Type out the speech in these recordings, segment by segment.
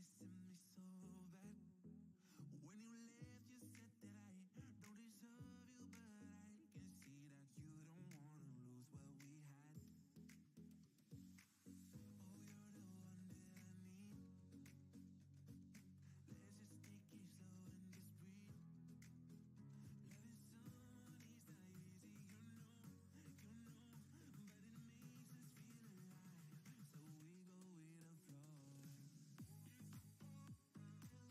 missing me so bad. When you left, you said that I don't deserve you, but I can see that you don't wanna lose what we had. Oh, you're the one that I need. Let's just take it slow and just breathe. Loving someone is not easy, you know, but it makes us feel alive. So we go with the flow.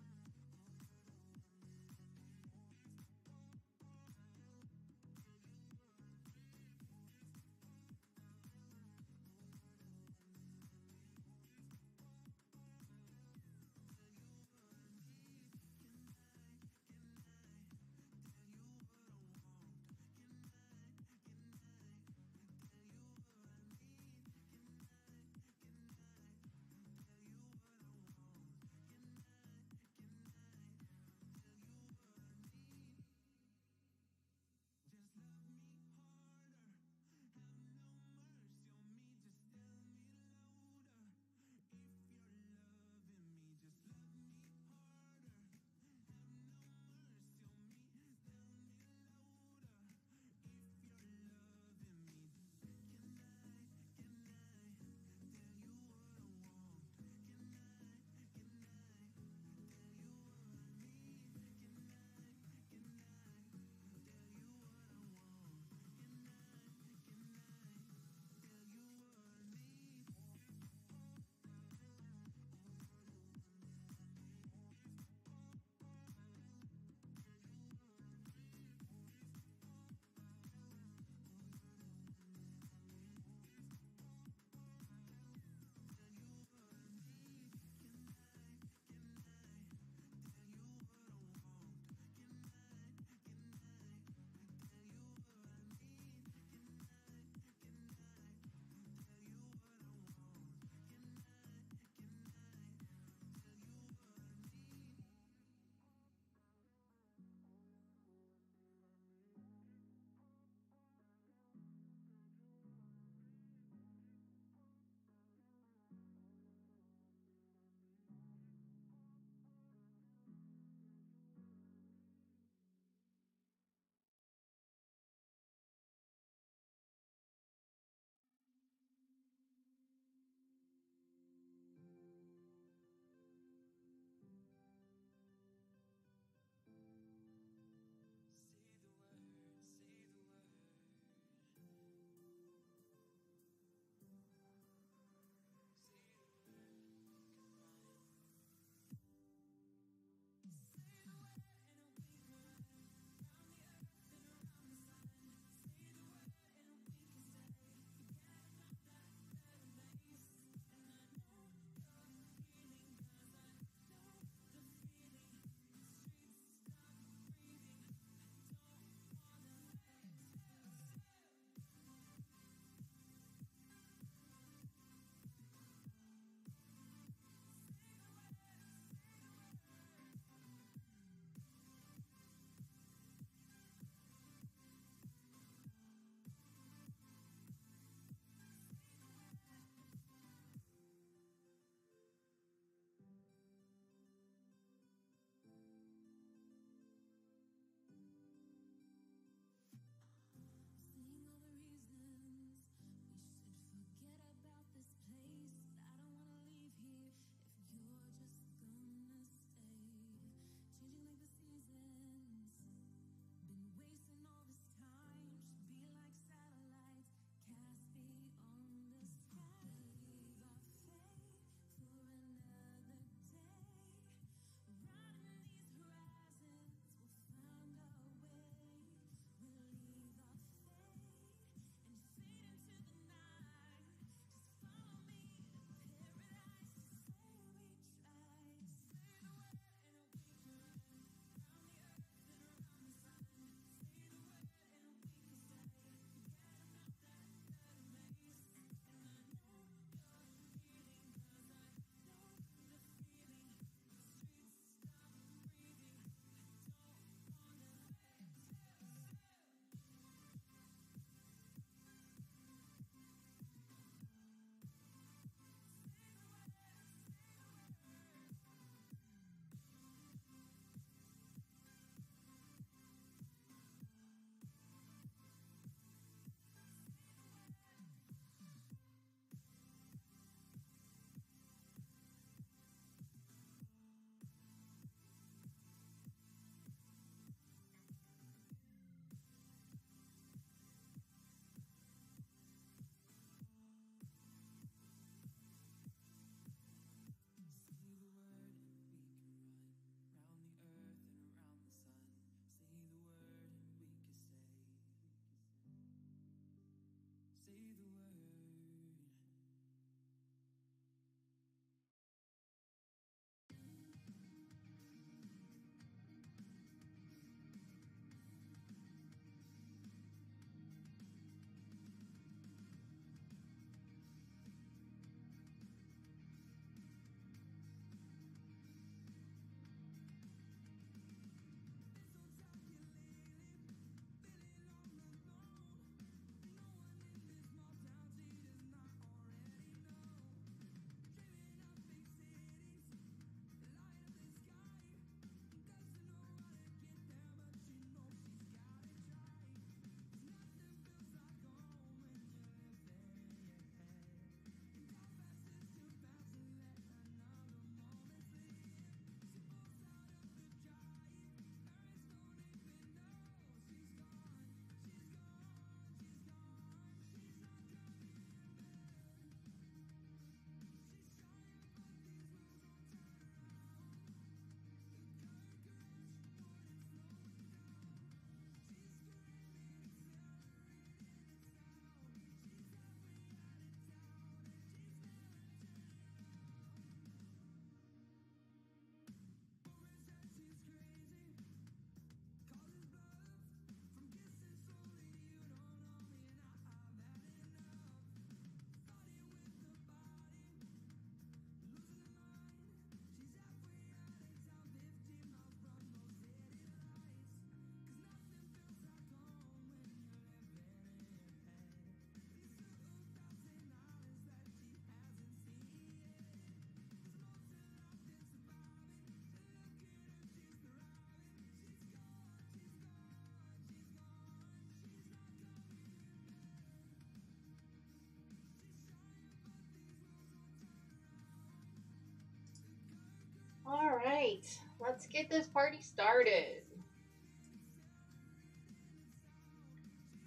right, let's get this party started.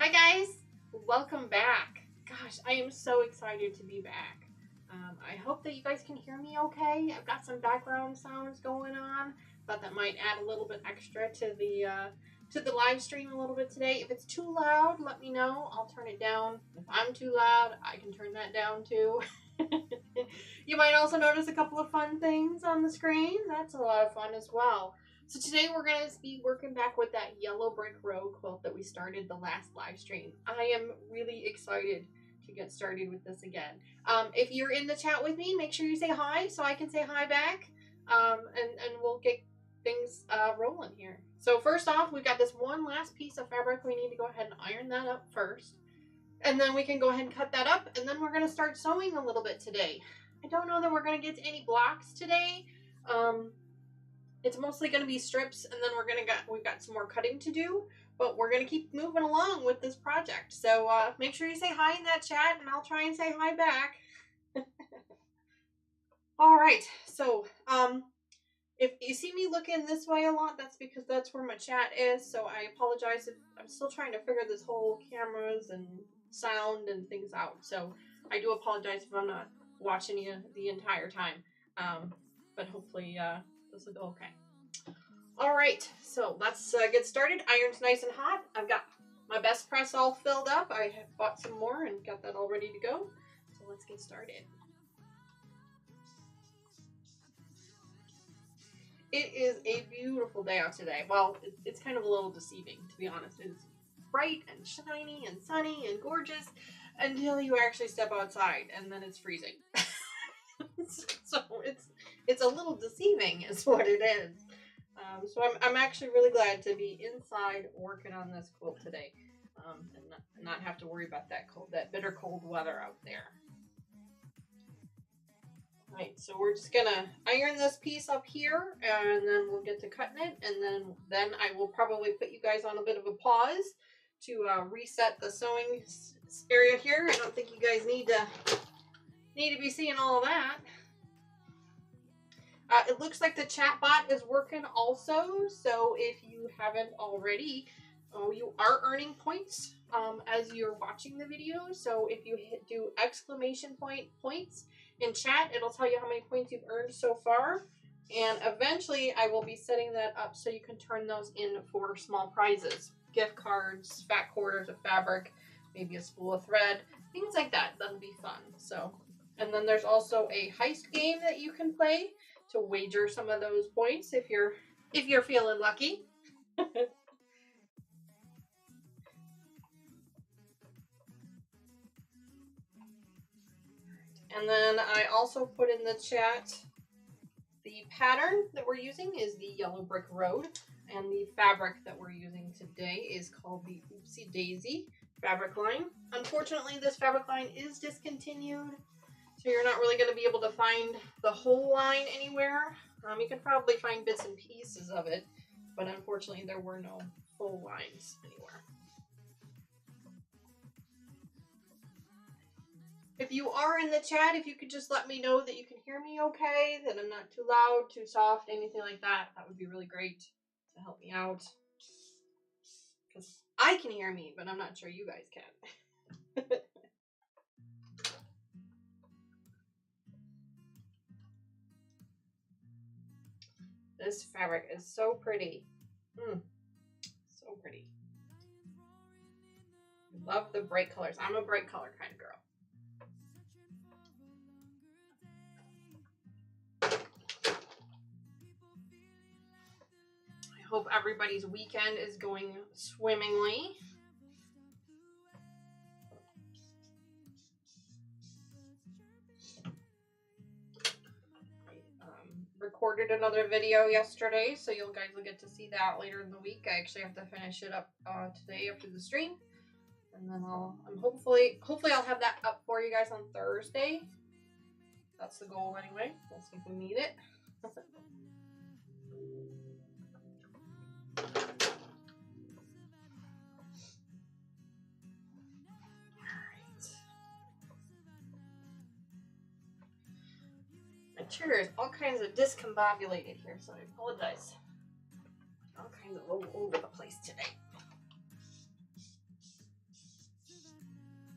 Hi guys, welcome back. Gosh, I am so excited to be back. I hope that you guys can hear me okay. I've got some background sounds going on. Thought that might add a little bit extra to the live stream a little bit today. If it's too loud, let me know. I'll turn it down. If I'm too loud, I can turn that down too. You might also notice a couple of fun things on the screen. That's a lot of fun as well. So today we're going to be working back with that yellow brick road quilt that we started the last live stream. I am really excited to get started with this again. If you're in the chat with me, make sure you say hi so I can say hi back. And we'll get things rolling here. So first off, we've got this one last piece of fabric. We need to go ahead and iron that up first. And then we can go ahead and cut that up, and then we're going to start sewing a little bit today. I don't know that we're going to get to any blocks today. It's mostly going to be strips, and then we've got some more cutting to do, but we're going to keep moving along with this project. So make sure you say hi in that chat, and I'll try and say hi back. All right, so if you see me looking this way a lot, that's because that's where my chat is. So I apologize if I'm still trying to figure this whole cameras and sound and things out. So I do apologize if I'm not watching you the entire time. But hopefully this will go okay. All right, so let's get started. Iron's nice and hot. I've got my best press all filled up. I have bought some more and got that all ready to go. So let's get started. It is a beautiful day out today. Well, it's kind of a little deceiving, to be honest. It's bright and shiny and sunny and gorgeous until you actually step outside, and then it's freezing. So it's a little deceiving is what it is. So I'm actually really glad to be inside working on this quilt today, and not have to worry about that bitter cold weather out there. Right, so we're just gonna iron this piece up here, and then we'll get to cutting it, and then I will probably put you guys on a bit of a pause to reset the sewing area here. I don't think you guys need to be seeing all of that. It looks like the chat bot is working also, so if you haven't already, you are earning points as you're watching the video. So if you do exclamation points in chat, it'll tell you how many points you've earned so far. And eventually I will be setting that up so you can turn those in for small prizes. Gift cards, fat quarters of fabric, maybe a spool of thread, things like that. That'll be fun. So, and then there's also a heist game that you can play to wager some of those points if you're feeling lucky. And then I also put in the chat the pattern that we're using is the yellow brick road, and the fabric that we're using today is called the Oopsie Daisy fabric line. Unfortunately, this fabric line is discontinued, so you're not really going to be able to find the whole line anywhere. You can probably find bits and pieces of it, but unfortunately there were no full lines anywhere. If you are in the chat, if you could just let me know that you can hear me okay, that I'm not too loud, too soft, anything like that, that would be really great to help me out. Because I can hear me, but I'm not sure you guys can. This fabric is so pretty. So pretty. Love the bright colors. I'm a bright color kind of girl. I hope everybody's weekend is going swimmingly. Recorded another video yesterday, so you guys will get to see that later in the week. I actually have to finish it up today after the stream, and then hopefully I'll have that up for you guys on Thursday. That's the goal anyway. We'll see if we meet it. chair is all kinds of discombobulated here, so I apologize. All kinds of all over the place today.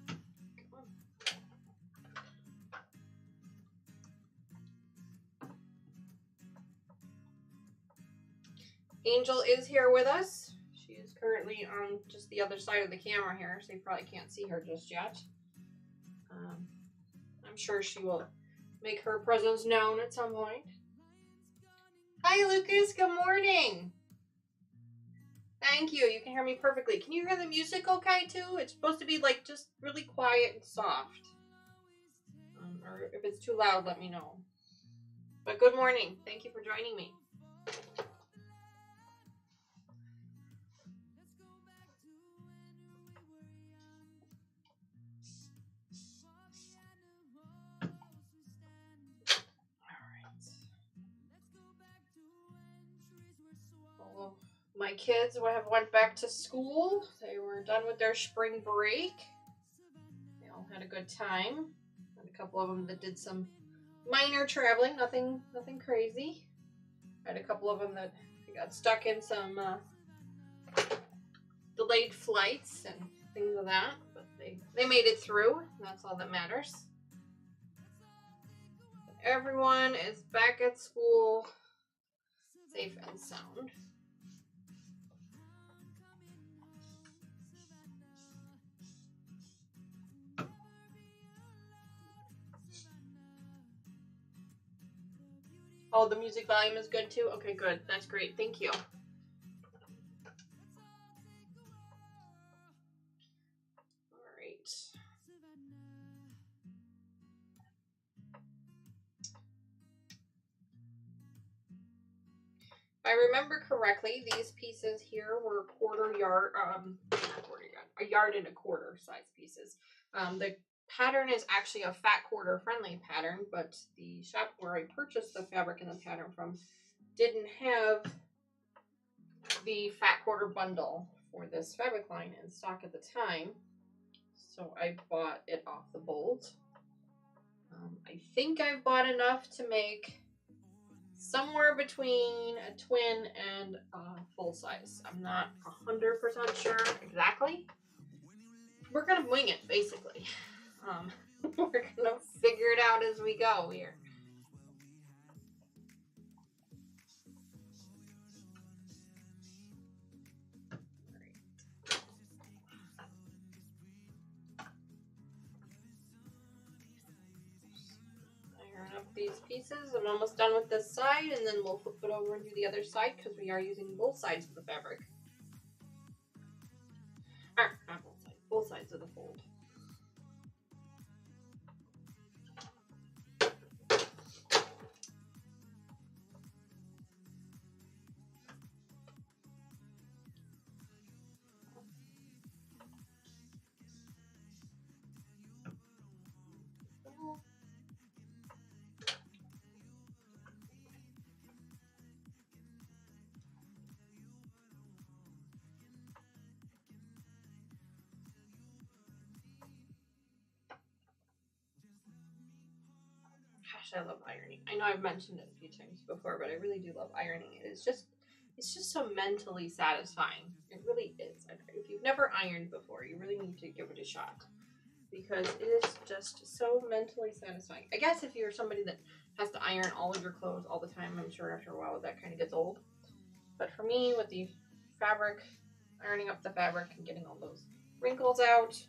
Come on. Angel is here with us. She is currently on just the other side of the camera here, so you probably can't see her just yet. I'm sure she will make her presence known at some point. Hi, Lucas. Good morning. Thank you. You can hear me perfectly. Can you hear the music okay, too? It's supposed to be, like, just really quiet and soft. Or if it's too loud, let me know. But good morning. Thank you for joining me. My kids have went back to school. They were done with their spring break. They all had a good time. And a couple of them that did some minor traveling, nothing crazy. I had a couple of them that got stuck in some delayed flights and things like that, but they made it through. And that's all that matters. Everyone is back at school, safe and sound. Oh, the music volume is good too? Okay, good. That's great. Thank you. All right. If I remember correctly, these pieces here were a yard and a quarter size pieces. The pattern is actually a fat quarter friendly pattern, but the shop where I purchased the fabric and the pattern from didn't have the fat quarter bundle for this fabric line in stock at the time, so I bought it off the bolt. I think I've bought enough to make somewhere between a twin and a full size. I'm not 100% sure exactly. We're gonna wing it, basically. We're gonna figure it out as we go here. Iron up these pieces. I'm almost done with this side, and then we'll flip it over and do the other side because we are using both sides of the fabric. Not both sides, both sides of the fold. Gosh, I love ironing. I know I've mentioned it a few times before, but I really do love ironing. It's just so mentally satisfying. It really is. If you've never ironed before, you really need to give it a shot because it is just so mentally satisfying. I guess if you're somebody that has to iron all of your clothes all the time, I'm sure after a while that kind of gets old. But for me, with the fabric, ironing up the fabric and getting all those wrinkles out,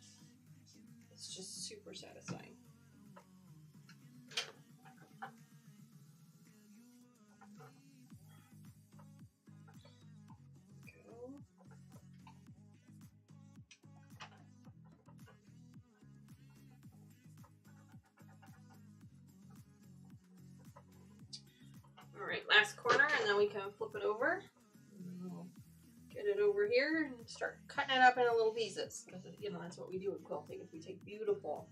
it's just super satisfying. Alright, last corner, and then we can flip it over. And we'll get it over here and start cutting it up into little pieces. Because, you know, that's what we do with quilting. If we take beautiful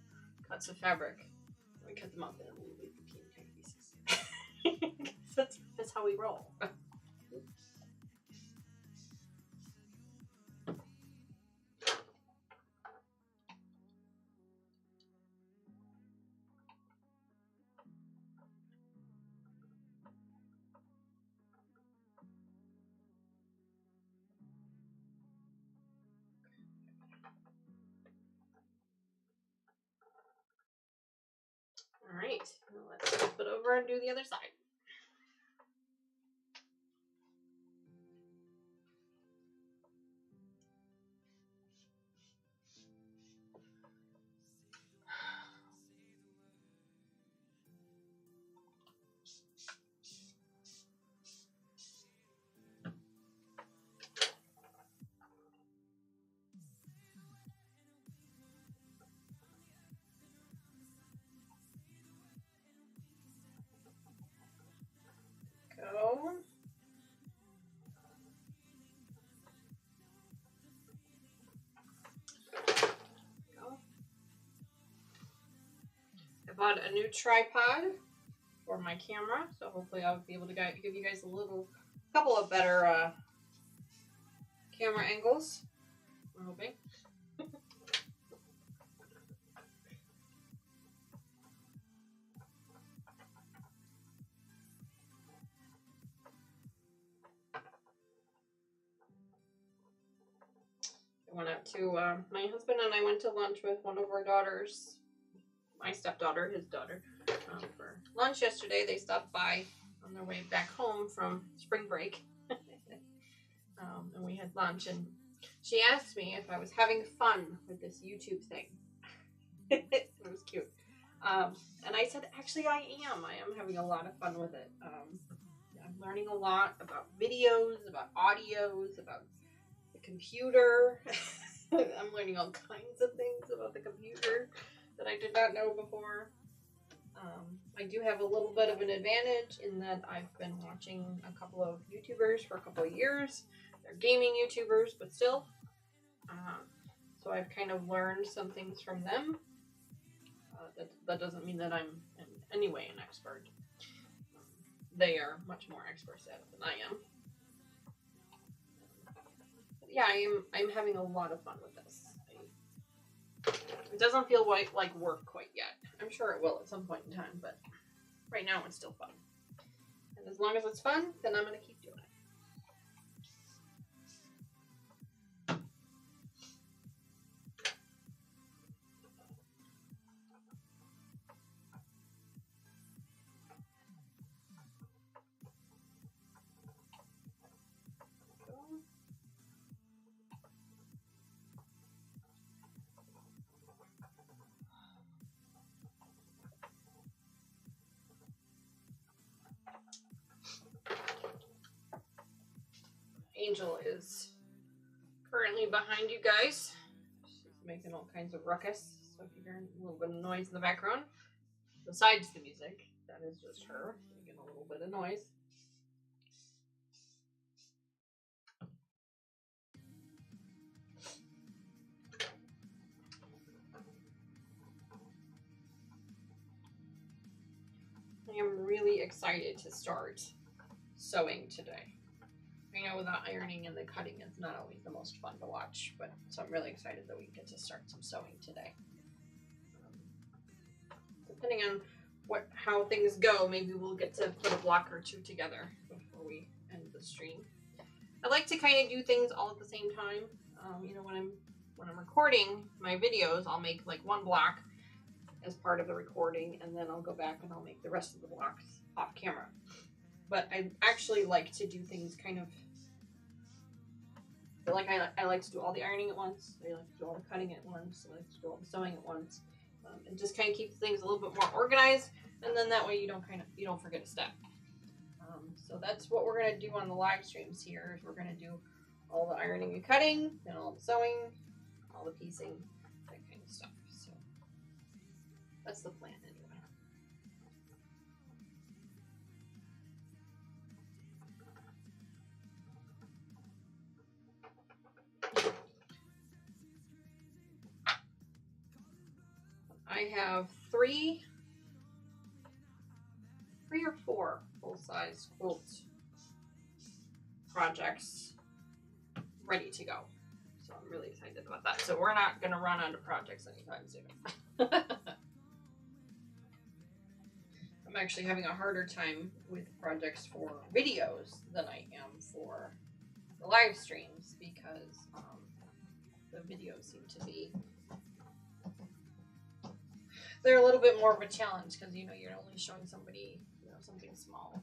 cuts of fabric, and we cut them up into little tiny pieces. That's how we roll. over and do the other side. Go. I bought a new tripod for my camera, so hopefully I'll be able to give you guys a couple of better camera angles. I'm hoping. Went out to my husband and I went to lunch with one of our daughters, my stepdaughter, his daughter, for lunch yesterday. They stopped by on their way back home from spring break, and we had lunch. And she asked me if I was having fun with this YouTube thing. It was cute, and I said, actually, I am. I am having a lot of fun with it. I'm learning a lot about videos, about audios, about computer. I'm learning all kinds of things about the computer that I did not know before. I do have a little bit of an advantage in that I've been watching a couple of YouTubers for a couple of years. They're gaming YouTubers, but still. So I've kind of learned some things from them. That doesn't mean that I'm in any way an expert. They are much more experts at it than I am. Yeah, I'm having a lot of fun with this. It doesn't feel like work quite yet. I'm sure it will at some point in time, but right now it's still fun. And as long as it's fun, then I'm going to keep doing it. Angel is currently behind you guys. She's making all kinds of ruckus, so if you hear a little bit of noise in the background, besides the music, that is just her making a little bit of noise. I am really excited to start sewing today. I know the ironing and the cutting is not always the most fun to watch, but so I'm really excited that we get to start some sewing today. Depending on how things go, maybe we'll get to put a block or two together before we end the stream. I like to kind of do things all at the same time. When I'm recording my videos, I'll make like one block as part of the recording, and then I'll go back and I'll make the rest of the blocks off camera. But I actually like to do things kind of like I like to do all the ironing at once. I like to do all the cutting at once. I like to do all the sewing at once, and just kind of keep things a little bit more organized. And then that way you don't forget a step. So that's what we're gonna do on the live streams here. Is we're gonna do all the ironing and cutting, and all the sewing, all the piecing, that kind of stuff. So that's the plan anyway. I have three or four full-size quilt projects ready to go. So I'm really excited about that. So we're not going to run out of projects anytime soon. I'm actually having a harder time with projects for videos than I am for the live streams because the videos seem to be, they're a little bit more of a challenge because you're only showing somebody something small.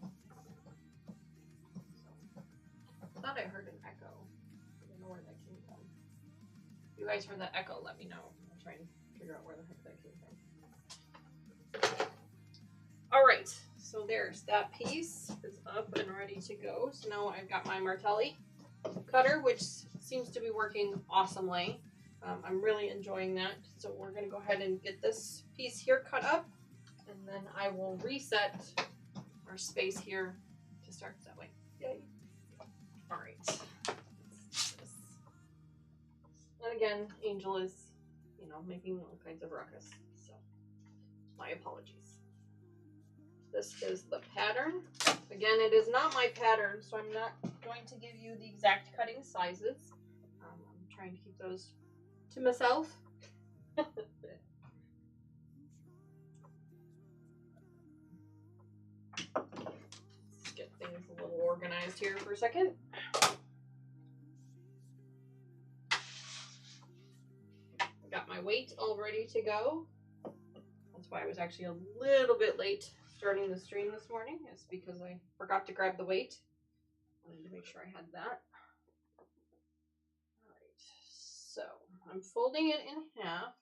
I thought I heard an echo. I don't know where that came from. If you guys heard that echo, let me know. I'll try and figure out where the heck that came from. All right, so there's that piece. It's up and ready to go. So now I've got my Martelli cutter, which seems to be working awesomely. I'm really enjoying that. So we're going to go ahead and get this piece here cut up, and then I will reset our space here to start that way. Yay. All right. And again, Angel is, making all kinds of ruckus. So my apologies. This is the pattern. Again, it is not my pattern, so I'm not going to give you the exact cutting sizes. I'm trying to keep those to myself. Let's get things a little organized here for a second. Got my weight all ready to go. That's why I was actually a little bit late starting the stream this morning. It's because I forgot to grab the weight. I wanted to make sure I had that. All right, so I'm folding it in half.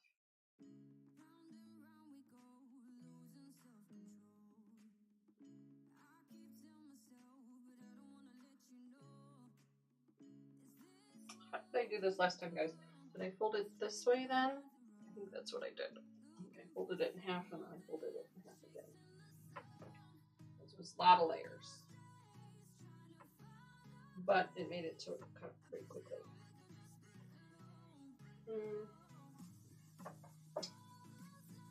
How did I do this last time, guys? Did I fold it this way then? I think that's what I did. Okay, I folded it in half and then I folded it in half again. This was a lot of layers. But it made it sort of cut pretty quickly.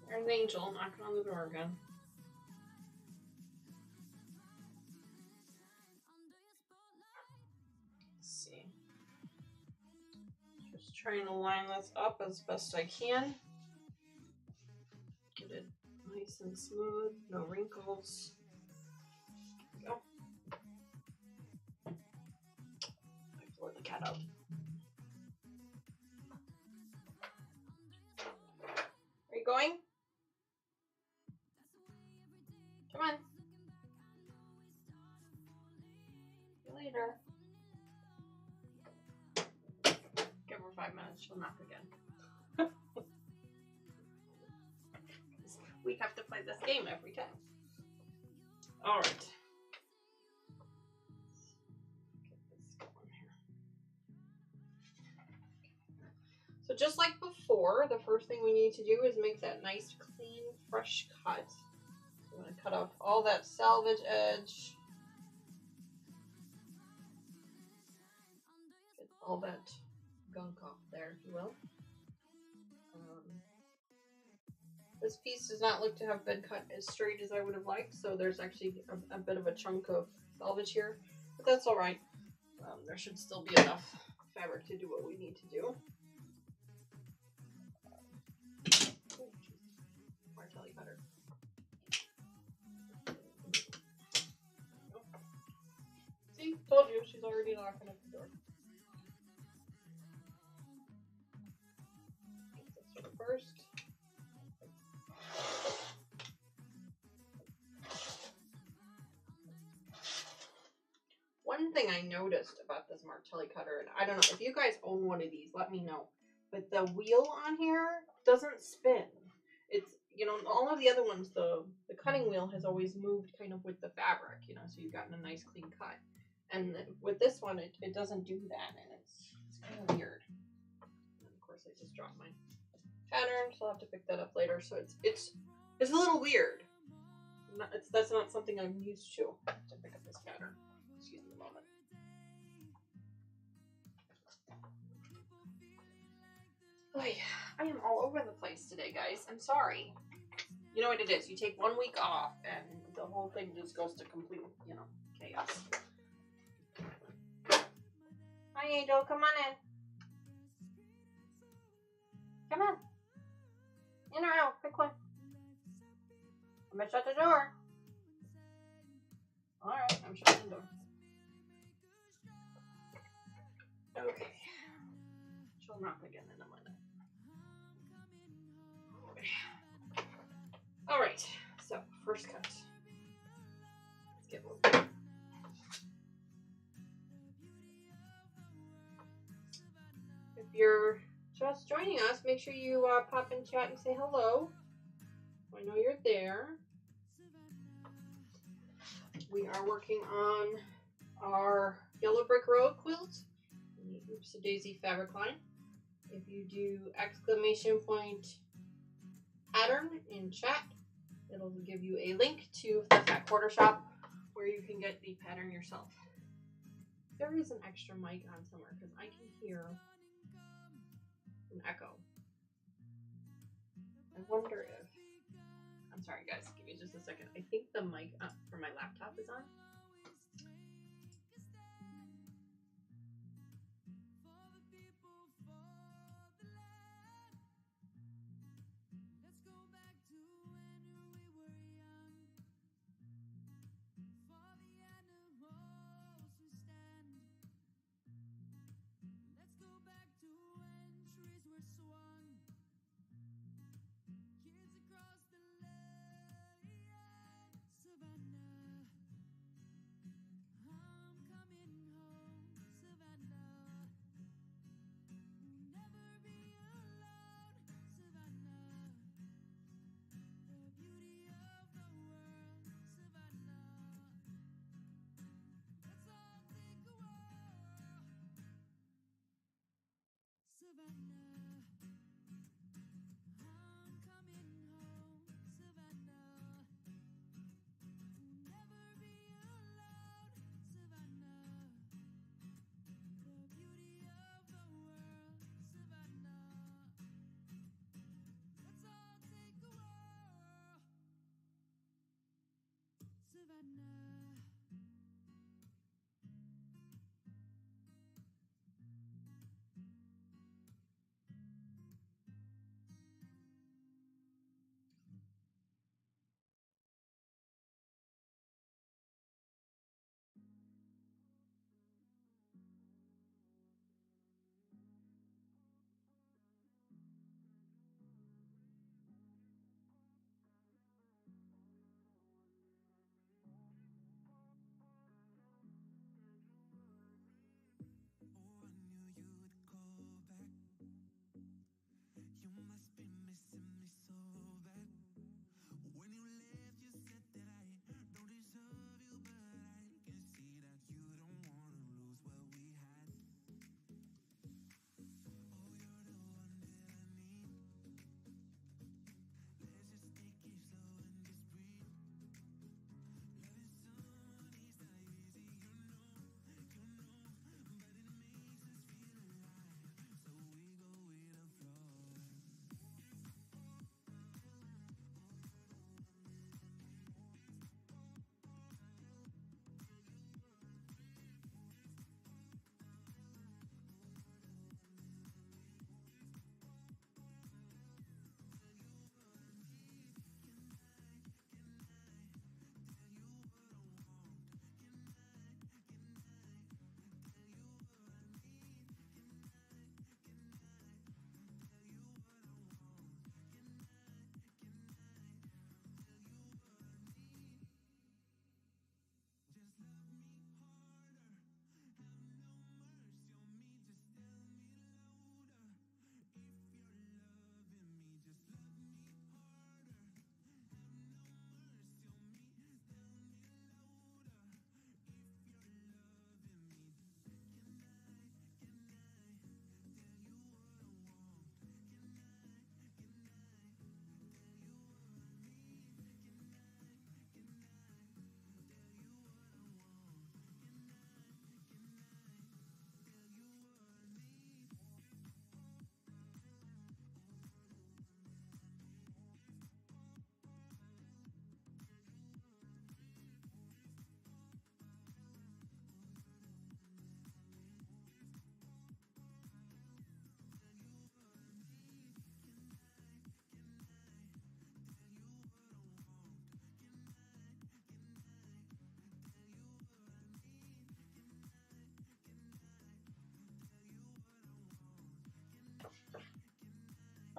There's Angel knocking on the door again. Let's see. Just trying to line this up as best I can. Get it nice and smooth, no wrinkles. There we go. I let the cat out. Are you going? Come on. See you later. Give her 5 minutes, she'll knock again. We have to play this game every time. All right. Get this going here. So just like before, the first thing we need to do is make that nice, clean, fresh cut. I'm going to cut off all that salvage edge. Get all that gunk off there, if you will. This piece does not look to have been cut as straight as I would have liked, so there's actually a bit of a chunk of salvage here, but that's all right. There should still be enough fabric to do what we need to do. Martelli cutter. See, told you, she's already knocking at the door. This one first. One thing I noticed about this Martelli cutter, and I don't know, if you guys own one of these, let me know, but the wheel on here doesn't spin. It's, all of the other ones, the cutting wheel has always moved kind of with the fabric, so you've gotten a nice clean cut. And with this one, it doesn't do that, and it's kind of weird. And of course, I just dropped my pattern, so I'll have to pick that up later. So it's a little weird. That's not something I'm used to pick up this pattern. Excuse me a moment. Oh yeah, I am all over the place today, guys. I'm sorry. You know what it is? You take 1 week off, and the whole thing just goes to complete, chaos. Hi, Angel. Come on in. Come on. In or out? Pick one. I'm gonna shut the door. Alright, I'm shutting the door. Okay. She'll knock again in a minute. Alright, so first cut. If you're just joining us, make sure you pop in chat and say hello. I know you're there. We are working on our Yellow Brick Road quilt in the Oops a Daisy fabric line. If you do !pattern in chat, it'll give you a link to the Fat Quarter Shop where you can get the pattern yourself. There is an extra mic on somewhere because I can hear an echo. I wonder if, I'm sorry guys, give me just a second. I think the mic for my laptop is on.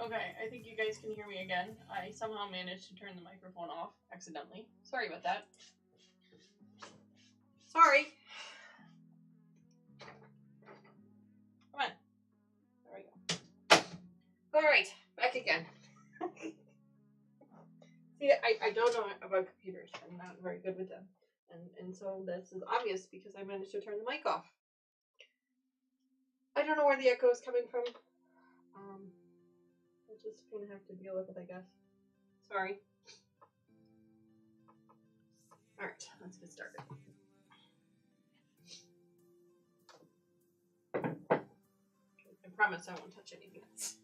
Okay, I think you guys can hear me again. I somehow managed to turn the microphone off accidentally. Sorry about that. Sorry. Come on. There Alright, back again. See, I don't know about computers. I'm not very good with them. And so this is obvious because I managed to turn the mic off. I don't know where the echo is coming from. I'll just kind of have to deal with it, I guess. Sorry. Alright, let's get started. I promise I won't touch anything else.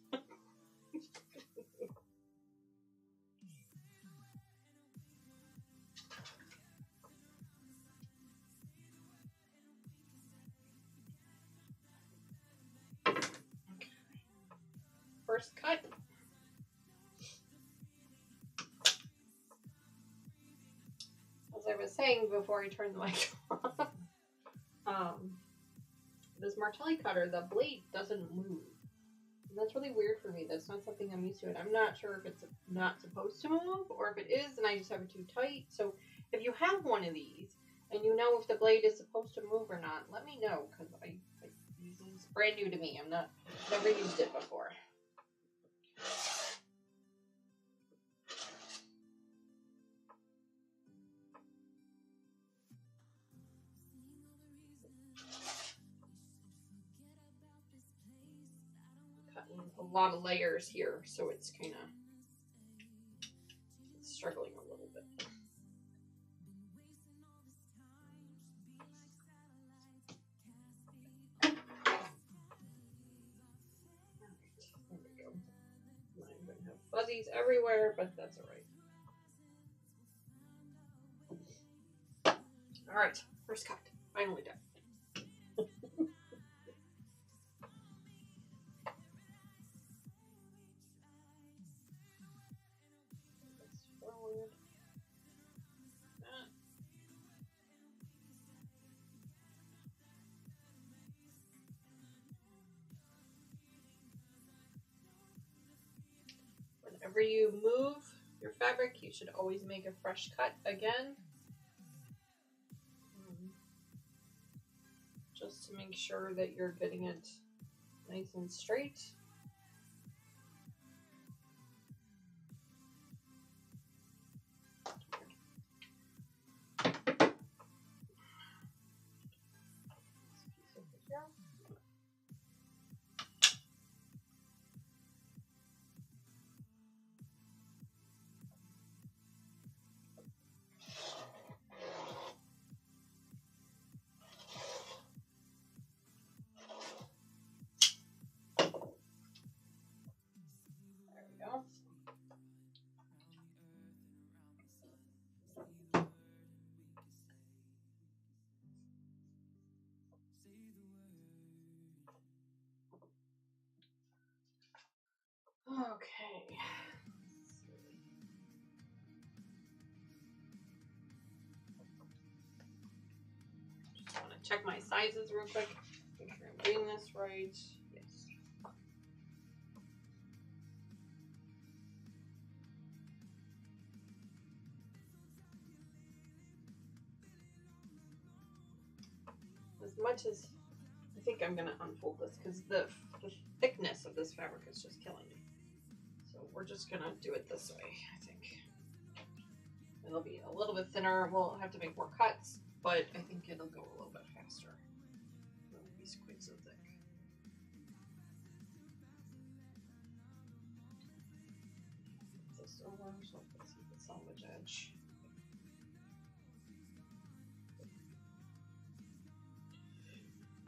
First cut. As I was saying before I turned the mic off, this Martelli cutter, the blade doesn't move. And that's really weird for me. That's not something I'm used to. And I'm not sure if it's not supposed to move or if it is and I just have it too tight. So if you have one of these and you know if the blade is supposed to move or not, let me know because this is brand new to me. Never used it before. Cutting a lot of layers here, so it's kind of struggling a little bit. There we go. I'm going to have fuzzies everywhere, but that's all right. All right, first cut. Finally done. Forward. That. Whenever you move your fabric, you should always make a fresh cut again. Just to make sure that you're getting it nice and straight. Okay. Just want to check my sizes real quick. Make sure I'm doing this right. Yes. As much as I think I'm going to unfold this because the thickness of this fabric is just killing me. So we're just going to do it this way, I think. It'll be a little bit thinner. We'll have to make more cuts, but I think it'll go a little bit faster. It won't be quite so thick. This over, so let's see the salvage edge.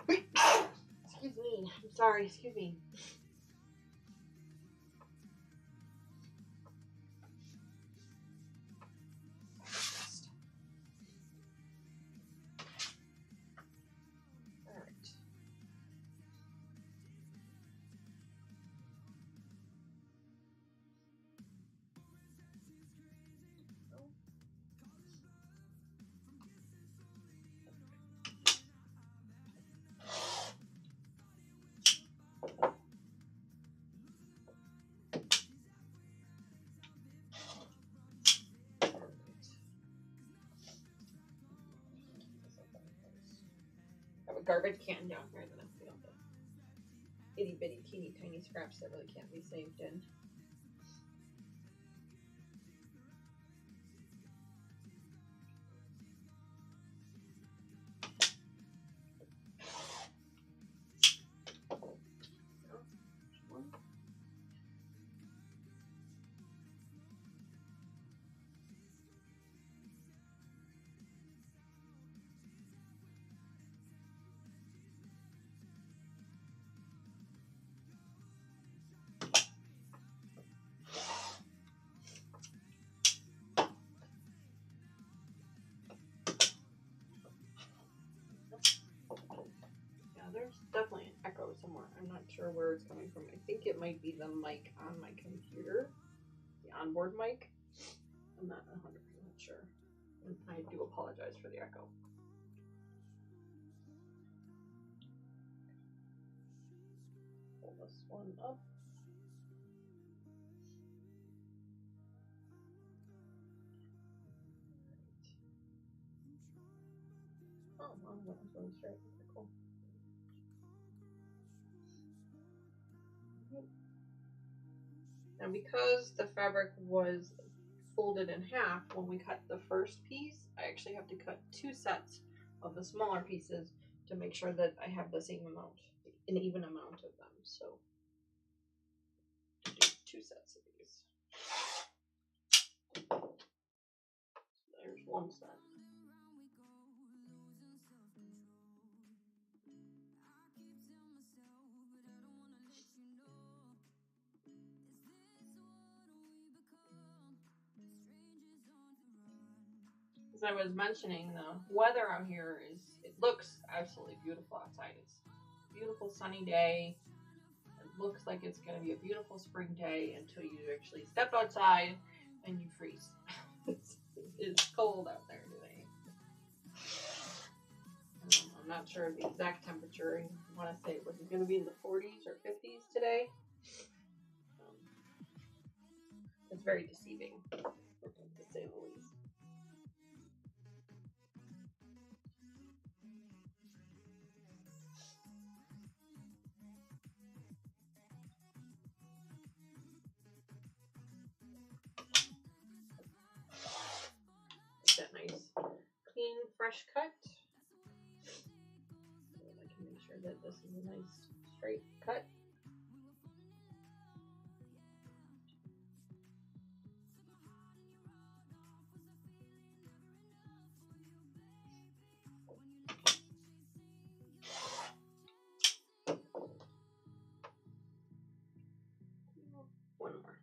Excuse me. I'm sorry. Excuse me. All right. I have a garbage can down here that I'm feeling. itty bitty teeny tiny scraps that really can't be saved in. There's definitely an echo somewhere. I'm not sure where it's coming from. I think it might be the mic on my computer, the onboard mic. I'm not 100% sure. And I do apologize for the echo. Pull this one up. Oh, well, that was really straight. Okay, cool. Now, because the fabric was folded in half, when we cut the first piece, I actually have to cut 2 sets of the smaller pieces to make sure that I have the same amount, an even amount of them. So, do 2 sets of these. So there's 1 set. As I was mentioning, the weather out here it looks absolutely beautiful outside. It's a beautiful sunny day. It looks like it's going to be a beautiful spring day until you actually step outside and you freeze. It's cold out there today. I'm not sure of the exact temperature. I want to say it was going to be in the 40s or 50s today. It's very deceiving, to say the least. That nice, clean, fresh cut. So I can make sure that this is a nice, straight cut. One more.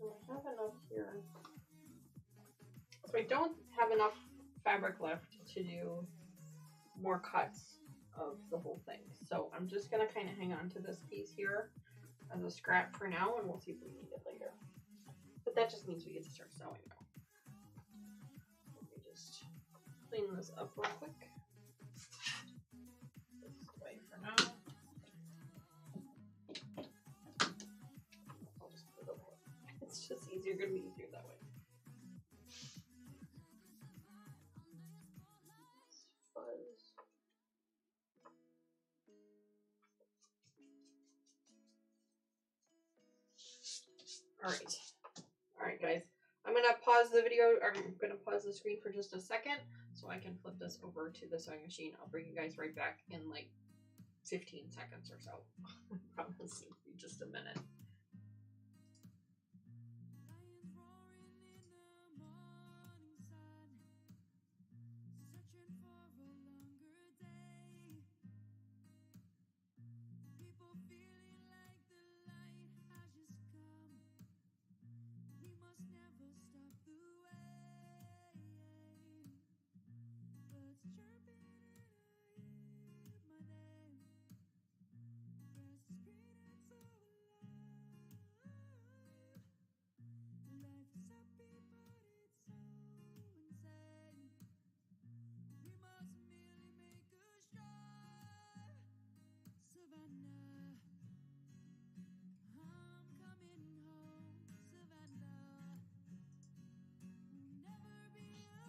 I have enough here. So I don't have enough fabric left to do more cuts of the whole thing. So I'm just going to kind of hang on to this piece here as a scrap for now, and we'll see if we need it later. But that just means we get to start sewing now. Let me just clean this up real quick. This way for now. I'll just put it over here. It's just easier, going to be easier that way. All right, guys. I'm gonna pause the video. I'm gonna pause the screen for just a second so I can flip this over to the sewing machine. I'll bring you guys right back in like 15 seconds or so. I promise it'll be just a minute.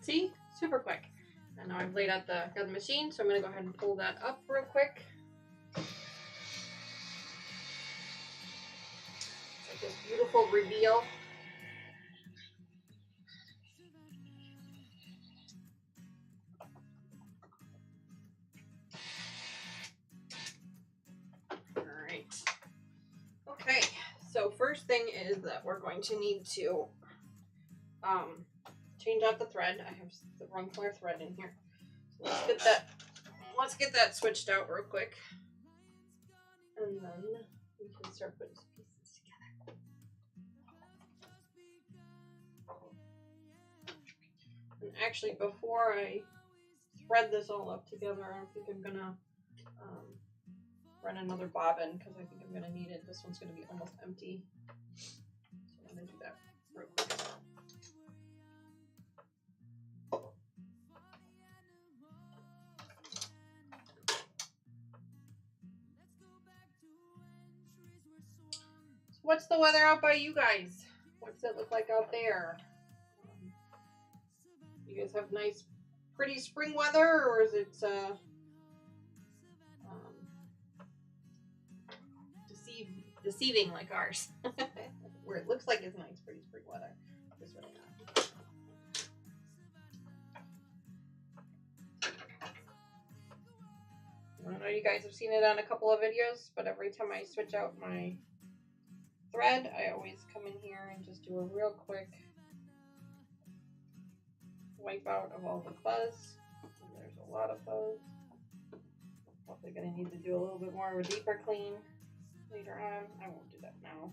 See? Super quick. And now I've laid out got the machine, so I'm going to go ahead and pull that up real quick. It's like this beautiful reveal. Alright. Okay, so first thing is that we're going to need to change out the thread. I have the wrong color thread in here. So let's get that switched out real quick. And then we can start putting some pieces together. And actually, before I thread this all up together, I think I'm gonna run another bobbin because I think I'm gonna need it. This one's gonna be almost empty. So I'm gonna do that real quick. What's the weather out by you guys? What's it look like out there? You guys have nice, pretty spring weather, or is it deceiving like ours? Where it looks like it's nice, pretty spring weather. It's really not. I don't know, you guys have seen it on a couple of videos, but every time I switch out my thread, I always come in here and just do a real quick wipe out of all the fuzz. And there's a lot of fuzz. Probably gonna need to do a little bit more of a deeper clean later on. I won't do that now.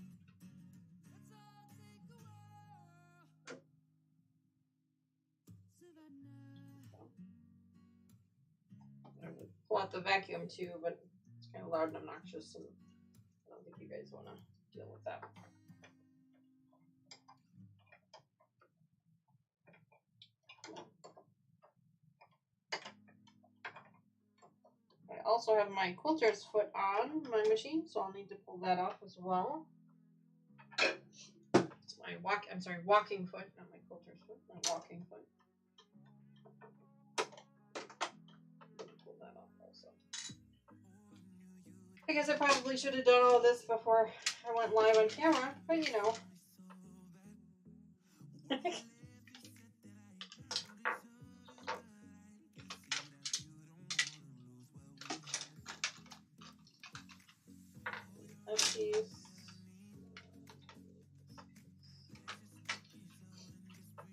I would pull out the vacuum too, but it's kind of loud and obnoxious, and I don't think you guys want to deal with that. I also have my quilter's foot on my machine, so I'll need to pull that off as well. It's my walking foot, not my quilter's foot, my walking foot. Pull that off also. I guess I probably should have done all this before I went live on camera, but you know.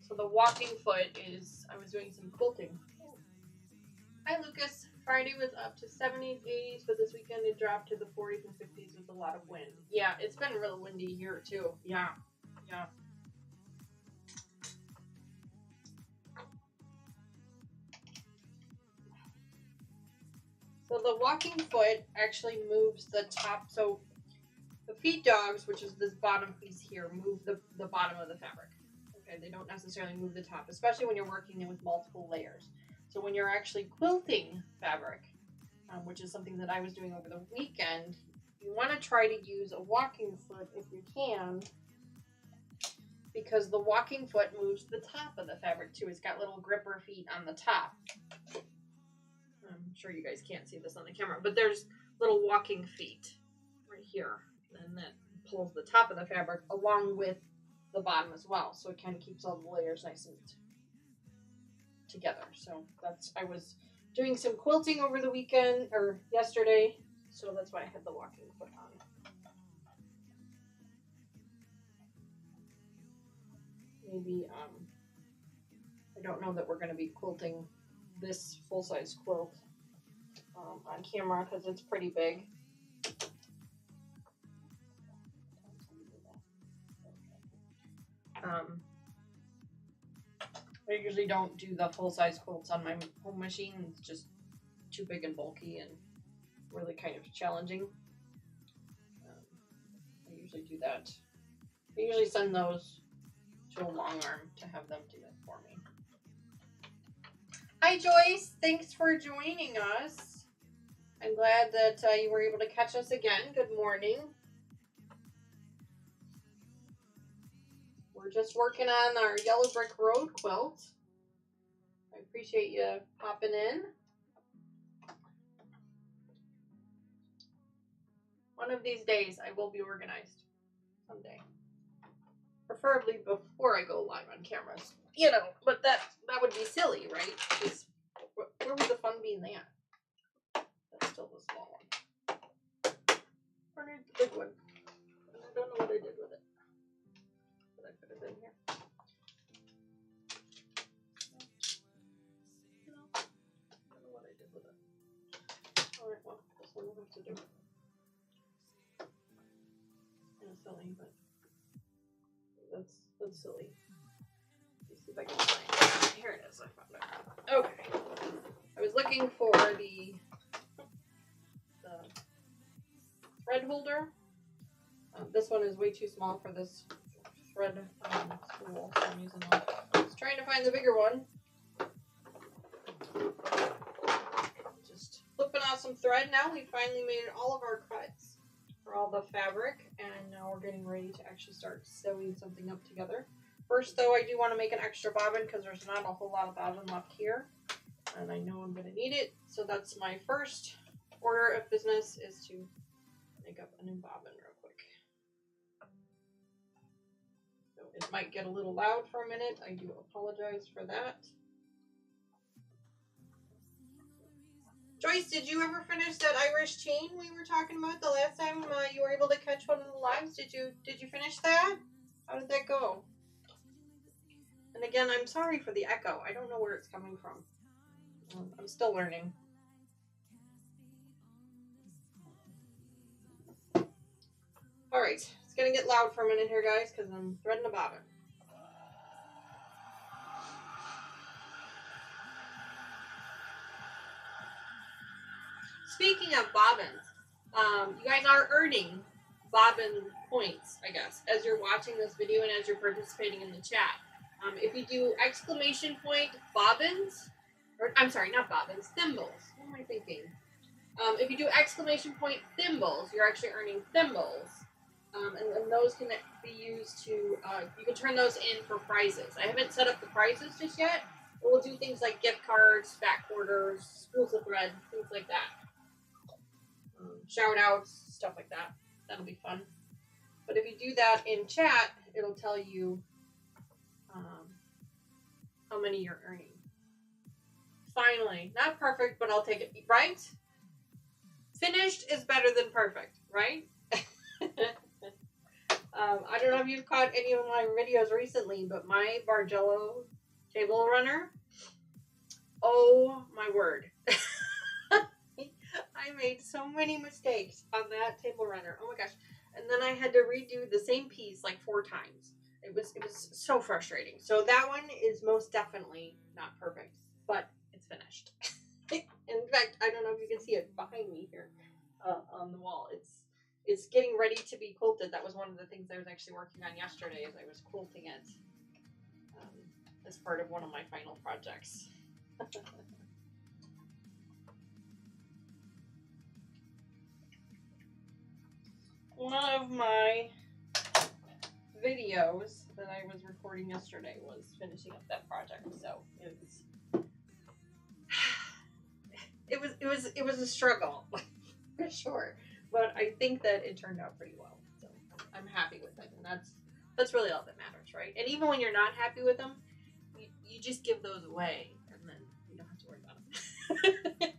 So the walking foot is, I was doing some quilting. Hi Lucas, Friday was up to 70s, 80s, but this weekend it dropped to the 40s and 50s with a lot of wind. Yeah, it's been really windy here too. Yeah. So the walking foot actually moves the top. So the feet dogs, which is this bottom piece here, move the bottom of the fabric. Okay, they don't necessarily move the top, especially when you're working with multiple layers. So when you're actually quilting fabric, which is something that I was doing over the weekend, you want to try to use a walking foot if you can, because the walking foot moves the top of the fabric too. It's got little gripper feet on the top. I'm sure you guys can't see this on the camera, but there's little walking feet right here, and that pulls the top of the fabric along with the bottom as well, so it kind of keeps all the layers nice and together. So I was doing some quilting over the weekend or yesterday, so that's why I had the walking foot on. Maybe I don't know that we're going to be quilting this full-size quilt on camera because it's pretty big. I usually don't do the full-size quilts on my home machine. It's just too big and bulky and really kind of challenging. I usually do that. I usually send those to a long arm to have them do it for me. Hi Joyce, thanks for joining us. I'm glad that you were able to catch us again. Good morning. We're just working on our Yellow Brick Road quilt. Appreciate you popping in. One of these days I will be organized. Someday. Preferably before I go live on cameras. You know, but that would be silly, right? Because where would the fun be in that? That's still the small one. Or the big one. And I don't know what I did with it. Did I put it in here? No. I don't know what I did with it. Alright, well, this one will have to do. Kind of silly, but that's silly. Let's see if I can find it. Here it is. I found it. Okay. I was looking for the thread holder. This one is way too small for this thread spool, so I'm using one. I was trying to find the bigger one. Just flipping off some thread now. We finally made all of our cuts for all the fabric, and now we're getting ready to actually start sewing something up together. First, though, I do want to make an extra bobbin because there's not a whole lot of bobbin left here, and I know I'm going to need it. So that's my first order of business, is to make up a new bobbin real quick. So it might get a little loud for a minute. I do apologize for that. Joyce, did you ever finish that Irish chain we were talking about the last time you were able to catch one of the lives? Did you finish that? How did that go? And again, I'm sorry for the echo. I don't know where it's coming from. I'm still learning. All right, it's gonna get loud for a minute here, guys, because I'm threading a bobbin. Speaking of bobbins, you guys are earning bobbin points, I guess, as you're watching this video and as you're participating in the chat. If you do exclamation point bobbins, or I'm sorry, not bobbins, thimbles. What am I thinking? If you do exclamation point thimbles, you're actually earning thimbles. And those can be used to, you can turn those in for prizes. I haven't set up the prizes just yet, but we'll do things like gift cards, fat quarters, spools of thread, things like that. Shout outs, stuff like that. That'll be fun. But if you do that in chat, it'll tell you how many you're earning. Finally, not perfect, but I'll take it, right? Finished is better than perfect, right? I don't know if you've caught any of my videos recently, but my Bargello table runner, oh my word. I made so many mistakes on that table runner. Oh my gosh. And then I had to redo the same piece like 4 times. It was so frustrating. So that one is most definitely not perfect, but it's finished. In fact, I don't know if you can see it behind me here on the wall. It's getting ready to be quilted. That was one of the things I was actually working on yesterday, as I was quilting it as part of one of my final projects. One of my videos that I was recording yesterday was finishing up that project, so it was a struggle for sure, but I think that it turned out pretty well, so I'm happy with it, and that's really all that matters, right? And even when you're not happy with them, you just give those away, and then you don't have to worry about them.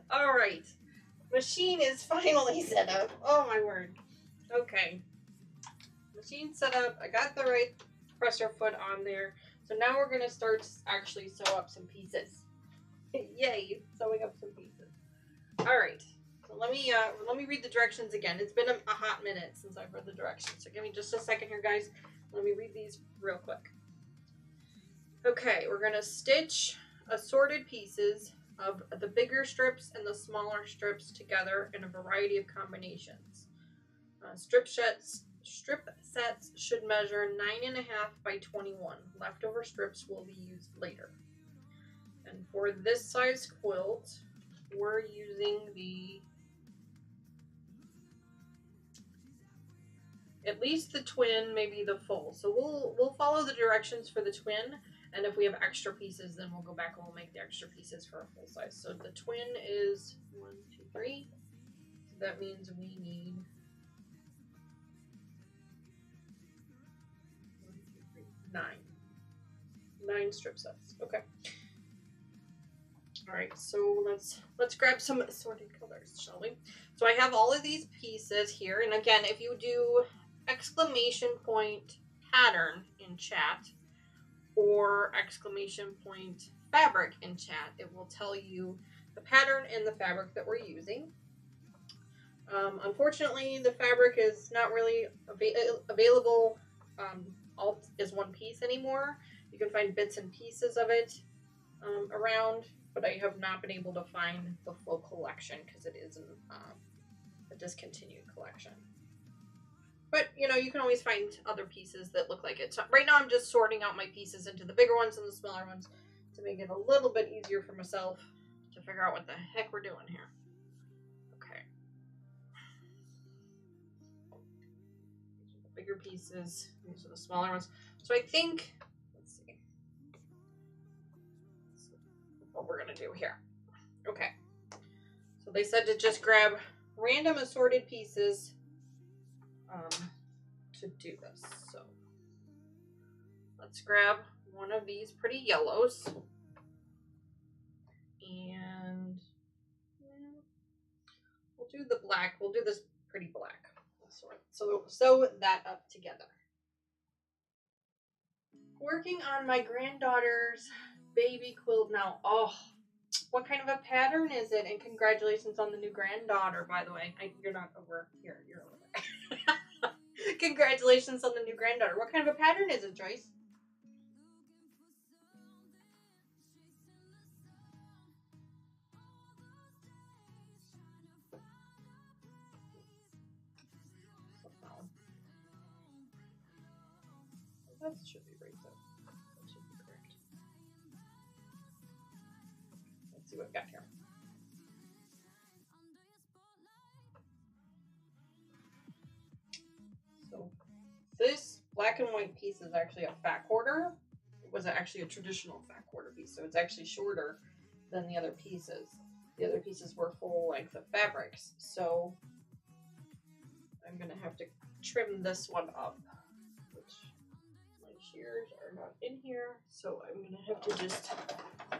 All right. Machine is finally set up. Oh my word. Okay. Machine set up. I got the right presser foot on there. So now we're going to start actually sew up some pieces. Yay, sewing up some pieces. All right. So let me read the directions again. It's been a hot minute since I've read the directions. So give me just a second here, guys. Let me read these real quick. Okay, we're going to stitch assorted pieces of the bigger strips and the smaller strips together in a variety of combinations. Strip sets should measure 9.5 by 21. Leftover strips will be used later. And for this size quilt, we're using at least the twin, maybe the full. So we'll follow the directions for the twin, And if we have extra pieces, then we'll go back and we'll make the extra pieces for a full size. So the twin is 1, 2, 3. So that means we need 1, 2, 3, 9. 9 strip sets. Okay. All right, so let's grab some assorted colors, shall we? So I have all of these pieces here, and again, if you do exclamation point pattern in chat or exclamation point fabric in chat, it will tell you the pattern and the fabric that we're using. Unfortunately, the fabric is not really available all as one piece anymore. You can find bits and pieces of it around, but I have not been able to find the full collection because it is a discontinued collection. But, you know, you can always find other pieces that look like it. So right now I'm just sorting out my pieces into the bigger ones and the smaller ones to make it a little bit easier for myself to figure out what the heck we're doing here. Okay. These are the bigger pieces. These are the smaller ones. So I think, let's see what we're going to do here. Okay. So they said to just grab random assorted pieces to do this. So let's grab one of these pretty yellows and we'll do the black. We'll do this pretty black. So sew that up together. Working on my granddaughter's baby quilt now. Oh, what kind of a pattern is it? And congratulations on the new granddaughter, by the way. You're not over here. You're over there. Congratulations on the new granddaughter. What kind of a pattern is it, Joyce? That should be right though. That should be correct. Let's see what I've got here. So this black and white piece is actually a fat quarter. It was actually a traditional fat quarter piece, so it's actually shorter than the other pieces. The other pieces were full length of fabrics, so I'm gonna have to trim this one up, which my shears are not in here, so I'm gonna have to just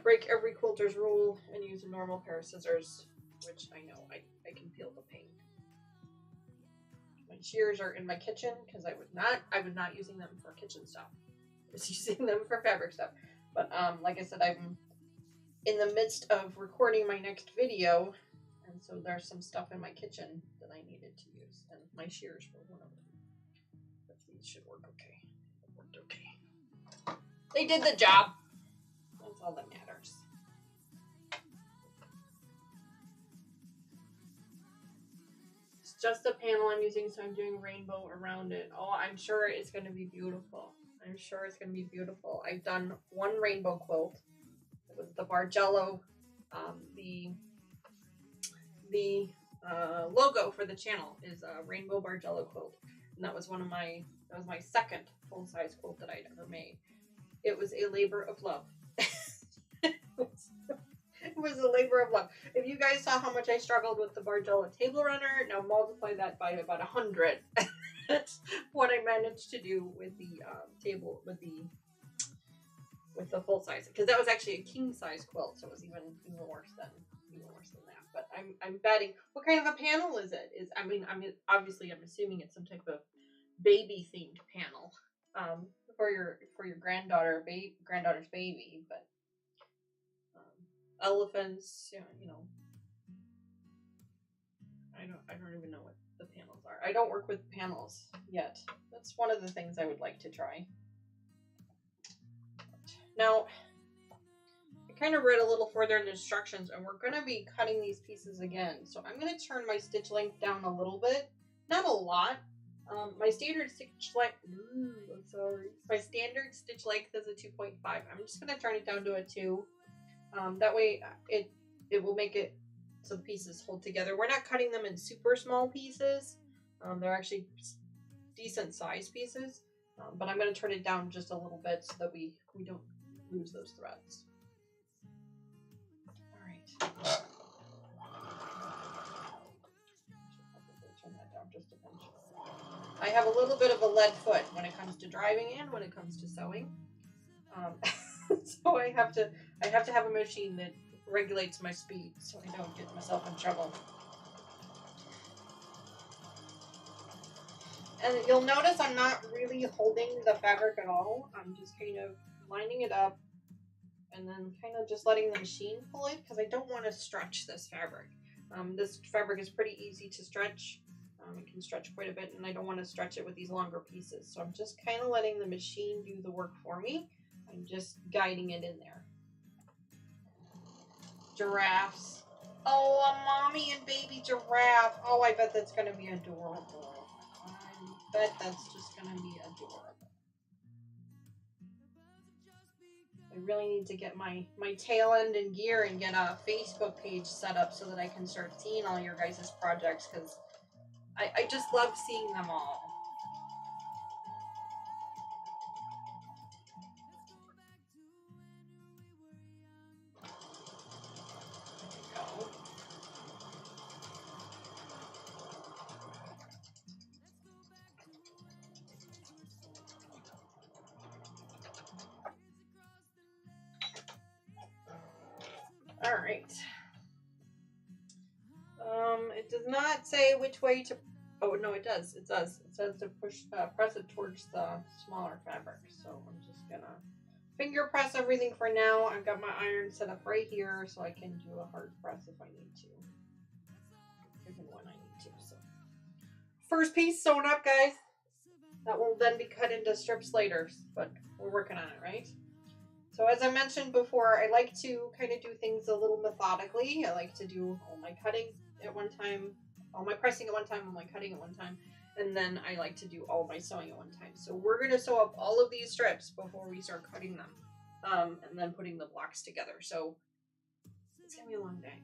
break every quilter's rule and use a normal pair of scissors, which I know I can peel the paint. My shears are in my kitchen because I was not using them for kitchen stuff. I was using them for fabric stuff. But like I said, I'm in the midst of recording my next video, and so there's some stuff in my kitchen that I needed to use, and my shears were one of them. But these should work okay. It worked okay. They did the job. That's all that matters. It's just a panel I'm using, so I'm doing rainbow around it. Oh, I'm sure it's going to be beautiful. I'm sure it's going to be beautiful. I've done one rainbow quilt. It was the Bargello. The logo for the channel is a rainbow Bargello quilt, and that was my second full-size quilt that I'd ever made. It was a labor of love. It was a labor of love. If you guys saw how much I struggled with the Bargello table runner, now multiply that by about 100. That's what I managed to do with the table, with the full size, because that was actually a king size quilt, so it was even worse than that. But I'm betting. What kind of a panel is it? Obviously I'm assuming it's some type of baby themed panel for your granddaughter's baby, but elephants, you know. I don't even know what the panels are. I don't work with panels yet. That's one of the things I would like to try. Now, I kind of read a little further in the instructions, and we're going to be cutting these pieces again. So I'm going to turn my stitch length down a little bit. Not a lot. My standard stitch length, my standard stitch length is a 2.5. I'm just going to turn it down to a 2. That way it will make it so the pieces hold together. We're not cutting them in super small pieces. They're actually decent size pieces. But I'm going to turn it down just a little bit so that we lose those threads. All right. Turn that down just a pinch. I have a little bit of a lead foot when it comes to driving and when it comes to sewing. So I have to have a machine that regulates my speed so I don't get myself in trouble. And you'll notice I'm not really holding the fabric at all. I'm just kind of lining it up and then kind of just letting the machine pull it because I don't want to stretch this fabric. This fabric is pretty easy to stretch. It can stretch quite a bit, and I don't want to stretch it with these longer pieces. So I'm just kind of letting the machine do the work for me. I'm just guiding it in there. Giraffes. Oh, a mommy and baby giraffe. Oh, I bet that's going to be adorable. I bet that's just going to be adorable. I really need to get my tail end in gear and get a Facebook page set up so that I can start seeing all your guys' projects because I just love seeing them all. All right. It does not say which way to. Oh no, it does. It does. It says to press it towards the smaller fabric. So I'm just gonna finger press everything for now. I've got my iron set up right here, so I can do a hard press if I need to, even when I need to. So first piece sewn up, guys. That will then be cut into strips later, but we're working on it, right? So as I mentioned before, I like to kind of do things a little methodically. I like to do all my cutting at one time, all my pressing at one time, all my cutting at one time, and then I like to do all my sewing at one time. So we're going to sew up all of these strips before we start cutting them, and then putting the blocks together. So it's going to be a long day,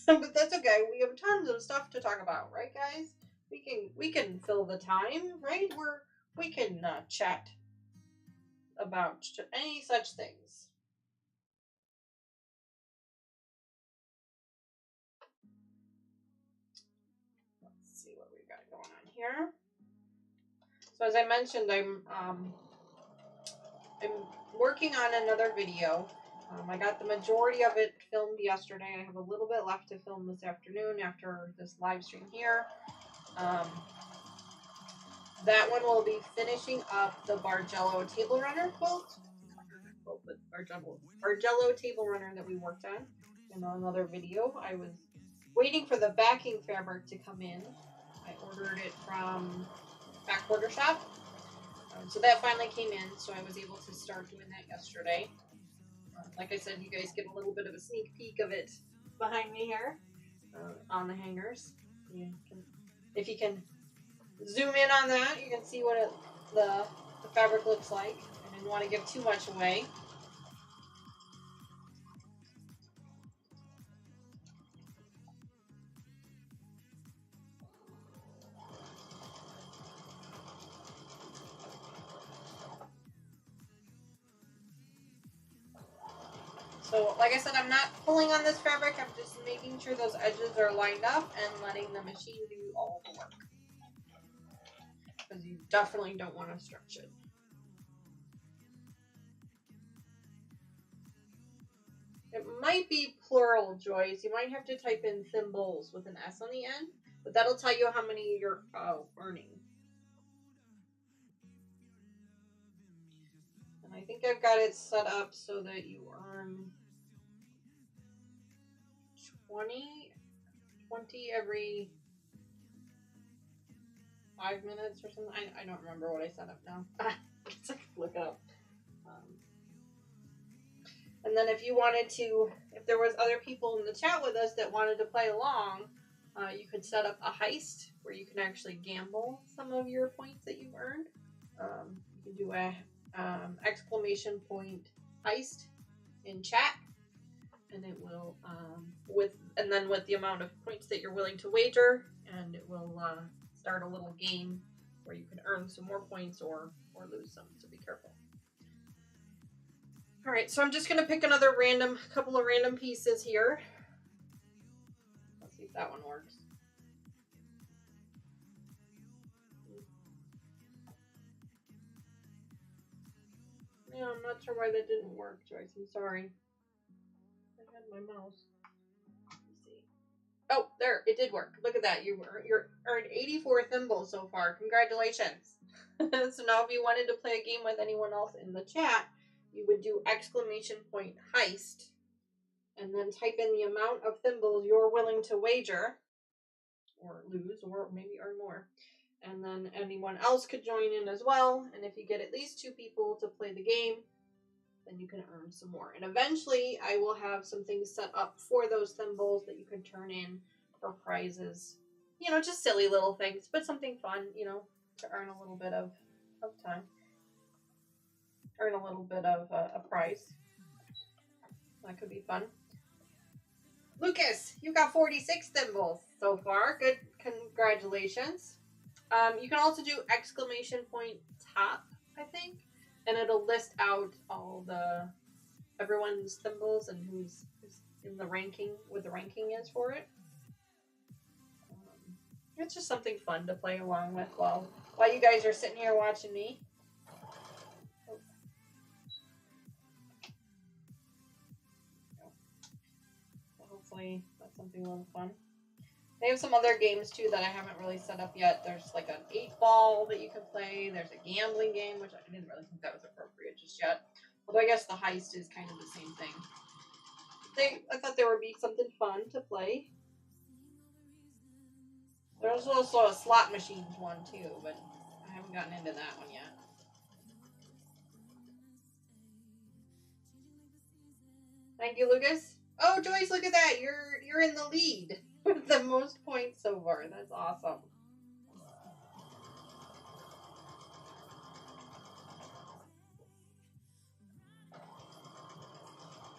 but that's okay. We have tons of stuff to talk about, right, guys? We can fill the time, right? We can chat about any such things. Let's see what we got going on here. So as I mentioned, I'm working on another video. I got the majority of it filmed yesterday. I have a little bit left to film this afternoon after this live stream here. That one will be finishing up the Bargello table runner quilt. Bargello table runner that we worked on in another video. I was waiting for the backing fabric to come in. I ordered it from Back Order Shop. So that finally came in, so I was able to start doing that yesterday. Like I said, you guys get a little bit of a sneak peek of it behind me here on the hangers. If you can zoom in on that, you can see what the fabric looks like. I didn't want to give too much away. So, like I said, I'm not pulling on this fabric. I'm just making sure those edges are lined up and letting the machine do all the work. Because you definitely don't want to stretch it. It might be plural, Joyce. You might have to type in thimbles with an S on the end, but that'll tell you how many you're earning. And I think I've got it set up so that you earn 20 every 5 minutes or something. I don't remember what I set up now. I guess I could look it up. And then if you wanted to, if there was other people in the chat with us that wanted to play along, you could set up a heist where you can actually gamble some of your points that you've earned. You can do a exclamation point heist in chat, and it will with the amount of points that you're willing to wager, and it will start a little game where you can earn some more points or lose some. So be careful. All right, so I'm just gonna pick another couple of random pieces here. Let's see if that one works. Yeah, I'm not sure why that didn't work, Joyce. I'm sorry. I had my mouse. Let's see. Oh, there, it did work. Look at that. You're earned 84 thimbles so far. Congratulations. So now if you wanted to play a game with anyone else in the chat, you would do !heist and then type in the amount of thimbles you're willing to wager or lose or maybe earn more. And then anyone else could join in as well. And if you get at least 2 people to play the game, then you can earn some more. And eventually I will have some things set up for those thimbles that you can turn in for prizes. You know, just silly little things, but something fun, you know, to earn a little bit of time. Earn a little bit of a prize. That could be fun. Lucas, you got 46 thimbles so far. Good, congratulations. You can also do !top, I think, and it'll list out all everyone's thimbles and who's in the ranking, what the ranking is for it. It's just something fun to play along with while you guys are sitting here watching me. Hopefully that's something a little fun. They have some other games too that I haven't really set up yet. There's like an 8-ball that you can play. There's a gambling game, which I didn't really think that was appropriate just yet. Although I guess the heist is kind of the same thing. I thought there would be something fun to play. There's also a slot machines one too, but I haven't gotten into that one yet. Thank you, Lucas. Oh, Joyce, look at that. You're in the lead with the most points so far. That's awesome.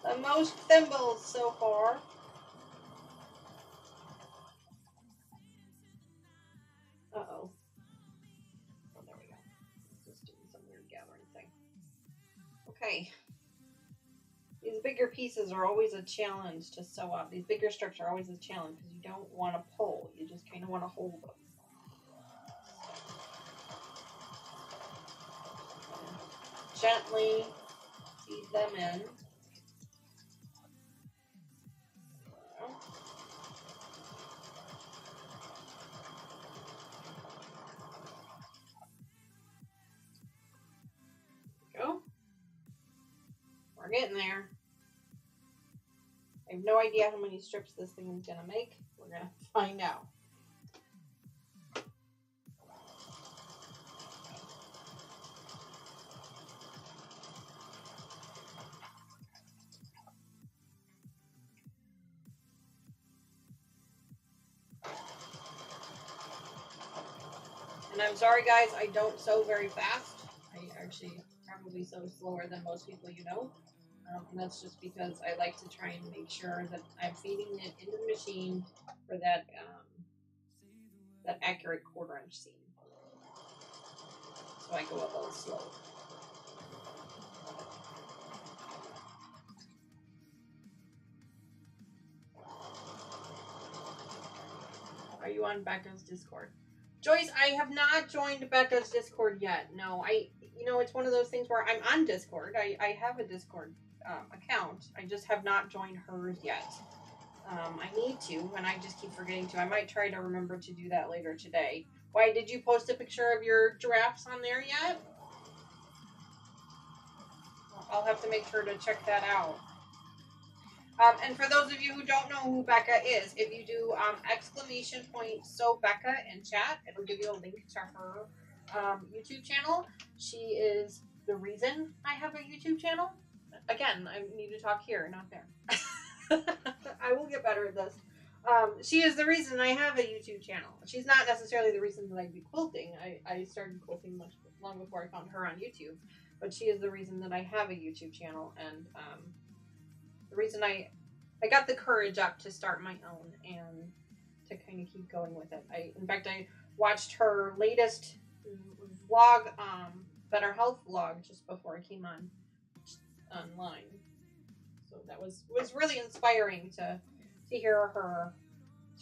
The most thimbles so far. Uh-oh. Oh, there we go. Just doing some weird gathering thing. Okay. These bigger pieces are always a challenge to sew up. These bigger strips are always a challenge because you don't want to pull. You just kind of want to hold them. Gently feed them in. Go. We're getting there. I have no idea how many strips this thing is going to make. We're going to find out. And I'm sorry, guys, I don't sew very fast. I actually probably sew slower than most people you know. And that's just because I like to try and make sure that I'm feeding it into the machine for that accurate 1/4 inch seam. So I go a little slow. Are you on Becca's Discord? Joyce, I have not joined Becca's Discord yet. No, it's one of those things where I'm on Discord. I have a Discord account. I just have not joined hers yet. I need to, and I just keep forgetting to. I might try to remember to do that later today. Why, did you post a picture of your giraffes on there yet? I'll have to make sure to check that out. And for those of you who don't know who Becca is, if you do !sew Becca in chat, it'll give you a link to her YouTube channel. She is the reason I have a YouTube channel. Again, I need to talk here, not there. I will get better at this. She is the reason I have a YouTube channel. She's not necessarily the reason that I do quilting. I started quilting much long before I found her on YouTube. But she is the reason that I have a YouTube channel, and the reason I got the courage up to start my own and to kind of keep going with it. In fact, I watched her latest vlog, Better Health vlog, just before I came on. online. So that was really inspiring to hear her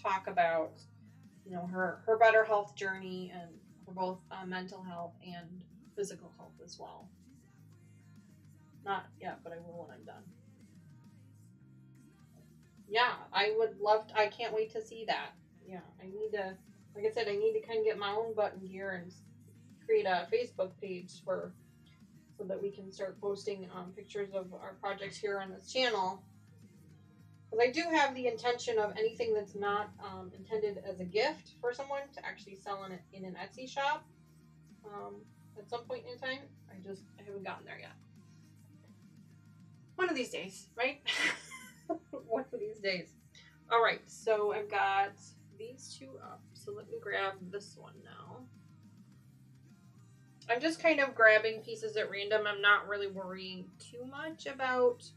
talk about, you know, her better health journey, and for both mental health and physical health as well. Not yet, but I will when I'm done. Yeah, I would love to, I can't wait to see that. Yeah, I need to, like I said, I need to kind of get my own button gear and create a Facebook page so that we can start posting pictures of our projects here on this channel. Because I do have the intention of anything that's not intended as a gift for someone to actually sell in an Etsy shop at some point in time. I haven't gotten there yet. One of these days, right? One of these days. All right, so I've got these two up. So let me grab this one now. I'm just kind of grabbing pieces at random. I'm not really worrying too much about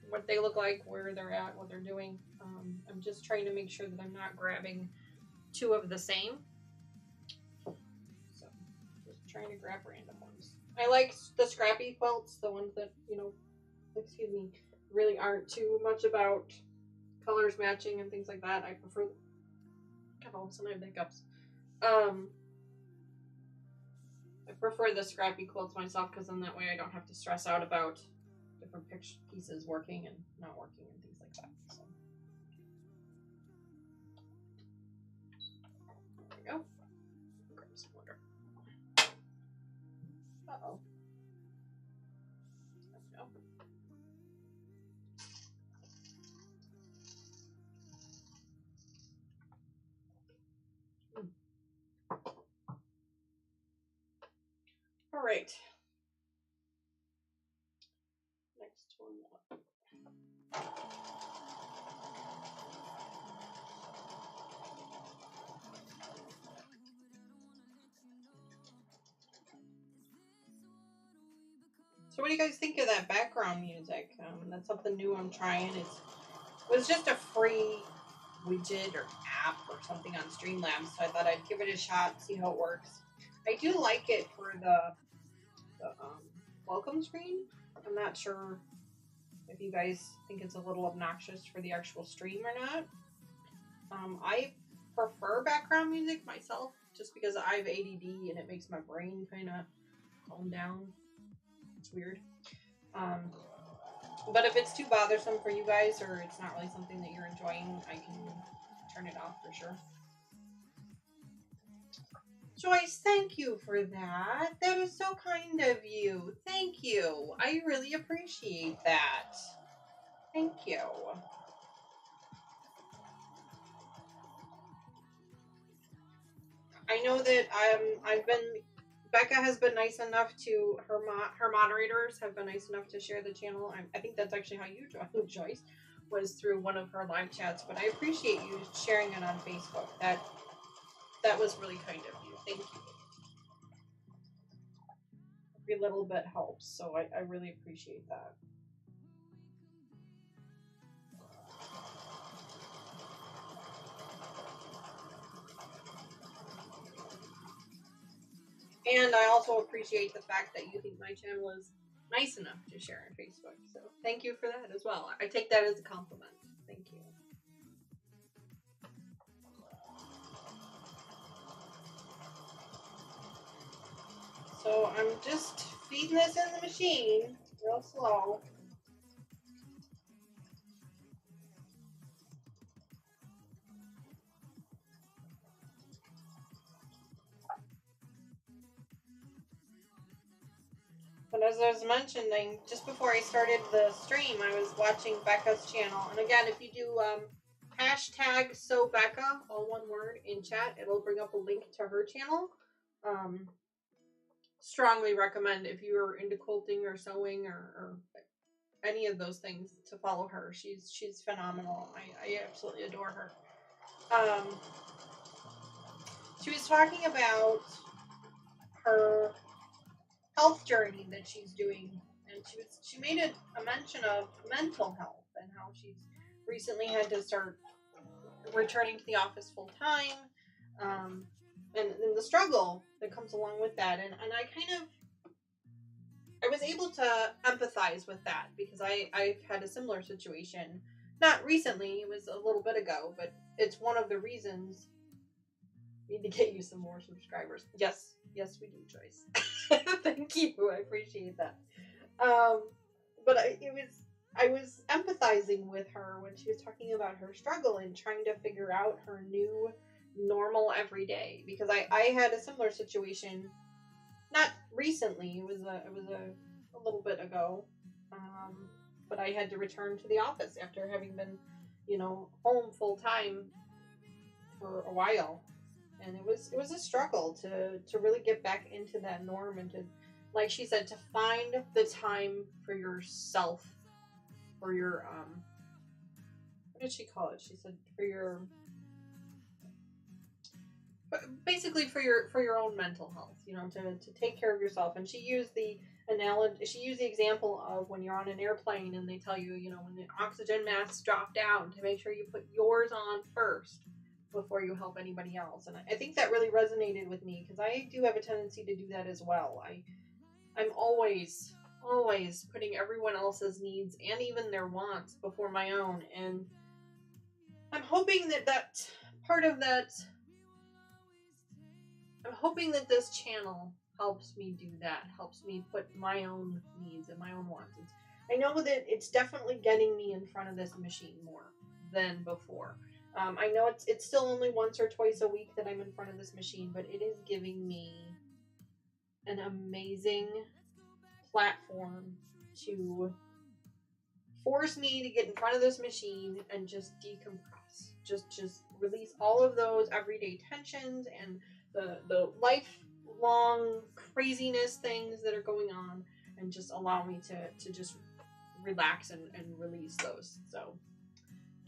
what they look like, where they're at, what they're doing. I'm just trying to make sure that I'm not grabbing two of the same. So just trying to grab random ones. I like the scrappy quilts, the ones that, you know, excuse me, really aren't too much about colors matching and things like that. I prefer, God, all of a sudden I have hiccups. I prefer the scrappy quilts myself, because then that way I don't have to stress out about different pieces working and not working and things like that. So there we go. Grab some water. Uh-oh. There we go. All right. Next one up. So what do you guys think of that background music? That's something new I'm trying. It was just a free widget or app or something on Streamlabs, so I thought I'd give it a shot, see how it works. I do like it for the welcome screen. I'm not sure if you guys think it's a little obnoxious for the actual stream or not. I prefer background music myself, just because I have ADD and it makes my brain kind of calm down. It's weird. But if it's too bothersome for you guys, or it's not really something that you're enjoying, I can turn it off for sure. Joyce, thank you for that. That is so kind of you. Thank you. I really appreciate that. Thank you. I know that Becca has been nice enough to, her moderators have been nice enough to share the channel. I think that's actually how you joined, Joyce, was through one of her live chats, but I appreciate you sharing it on Facebook. That was really kind of you. Thank you. Every little bit helps, so I really appreciate that. And I also appreciate the fact that you think my channel is nice enough to share on Facebook. So thank you for that as well. I take that as a compliment. Thank you. So I'm just feeding this in the machine real slow. But as I was mentioning, just before I started the stream, I was watching Becca's channel. And again, if you do hashtag #SewBecca, all one word, in chat, it'll bring up a link to her channel. Strongly recommend, if you're into quilting or sewing or any of those things, to follow her. She's phenomenal. I absolutely adore her. She was talking about her health journey that she's doing, and she made a mention of mental health and how she's recently had to start returning to the office full time, and the struggle that comes along with that. And I kind of I was able to empathize with that because I've had a similar situation. Not recently, it was a little bit ago, but it's one of the reasons we need to get you some more subscribers. Yes, yes, we do, Joyce. Thank you, I appreciate that. Um, but I was empathizing with her when she was talking about her struggle and trying to figure out her new normal every day because I had a similar situation not recently. It was a little bit ago, but I had to return to the office after having been, home full time for a while, and it was a struggle to really get back into that norm and to, like she said, to find the time for yourself, for your what did she call it? She said for your basically for your own mental health, to take care of yourself. And she used the example of when you're on an airplane and they tell you, when the oxygen masks drop down, to make sure you put yours on first before you help anybody else. And I think that really resonated with me because I do have a tendency to do that as well. I'm always putting everyone else's needs and even their wants before my own, and I'm hoping that part of that I'm hoping that this channel helps me do that, helps me put my own needs and my own wants. I know that it's definitely getting me in front of this machine more than before. I know it's still only once or twice a week that I'm in front of this machine, but it is giving me an amazing platform to force me to get in front of this machine and just decompress. Just release all of those everyday tensions and the lifelong craziness things that are going on, and just allow me to just relax and release those. So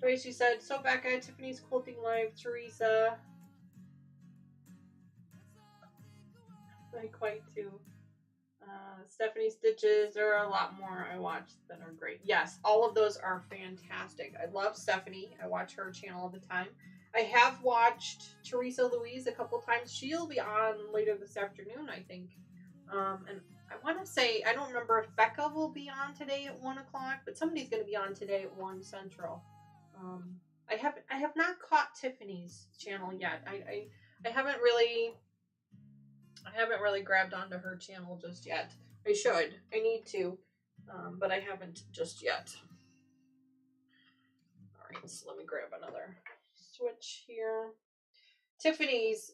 Tracy said, so back at Tiffany's Quilting Live, Teresa. I quite too. Stephanie Stitches, there are a lot more I watched that are great. Yes, all of those are fantastic. I love Stephanie. I watch her channel all the time. I have watched Teresa Louise a couple times. She'll be on later this afternoon, I think. And I want to say, I don't remember if Becca will be on today at 1 o'clock, but somebody's going to be on today at 1 Central. I have not caught Tiffany's channel yet. I haven't really grabbed onto her channel just yet. I should. I need to. But I haven't just yet. Alright, so let me grab another switch here. Tiffany's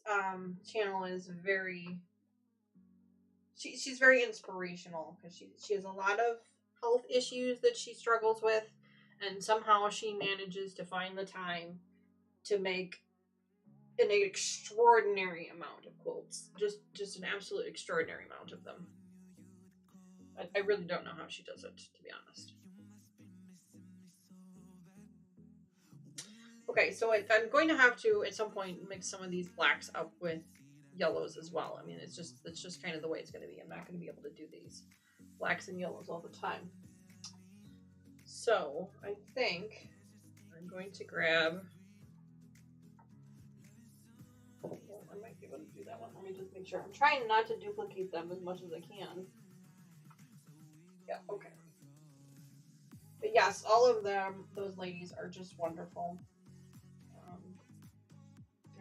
channel is very... She's very inspirational because she has a lot of health issues that she struggles with, and somehow she manages to find the time to make an extraordinary amount of quilts. Just an absolute extraordinary amount of them. I really don't know how she does it, to be honest. Okay, so I'm going to have to, at some point, mix some of these blacks up with yellows as well. I mean, it's just kind of the way it's going to be. I'm not going to be able to do these blacks and yellows all the time. So, I think I'm going to grab... I might be able to do that one. Let me just make sure. I'm trying not to duplicate them as much as I can. Yeah, okay. But yes, all of them, those ladies, are just wonderful.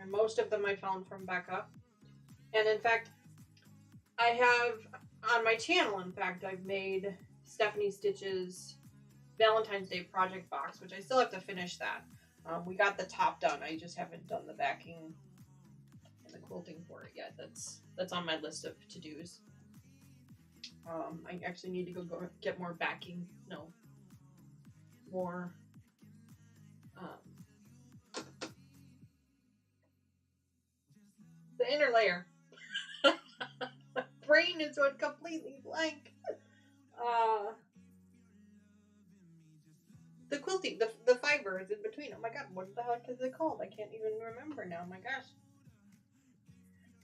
And most of them I found from Becca. And in fact, I have, on my channel, in fact, I've made Stephanie Stitch's Valentine's Day project box, which I still have to finish that. We got the top done. I just haven't done the backing and the quilting for it yet. That's on my list of to-dos. I actually need to go get more backing. No. More. The inner layer. Brain is went completely blank. The quilting, the fibers in between. Oh my god, what the heck is it called? I can't even remember now. My gosh.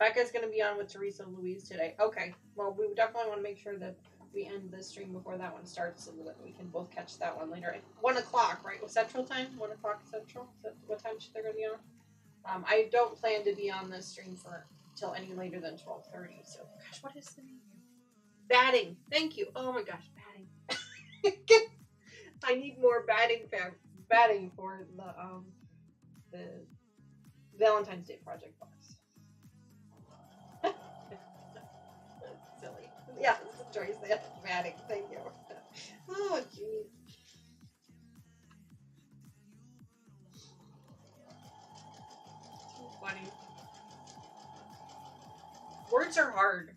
Becca's going to be on with Teresa Louise today. Okay, well, we definitely want to make sure that we end this stream before that one starts so that we can both catch that one later. At 1 o'clock, right? Central time? 1 o'clock Central? Is that what time they're going to be on? I don't plan to be on this stream for till any later than 12:30. So, gosh, what is the name? Batting. Thank you. Oh my gosh, batting. I need more batting for the Valentine's Day project box. Silly. Yeah, Joyce said batting. Thank you. Oh jeez. Too funny. Words are hard.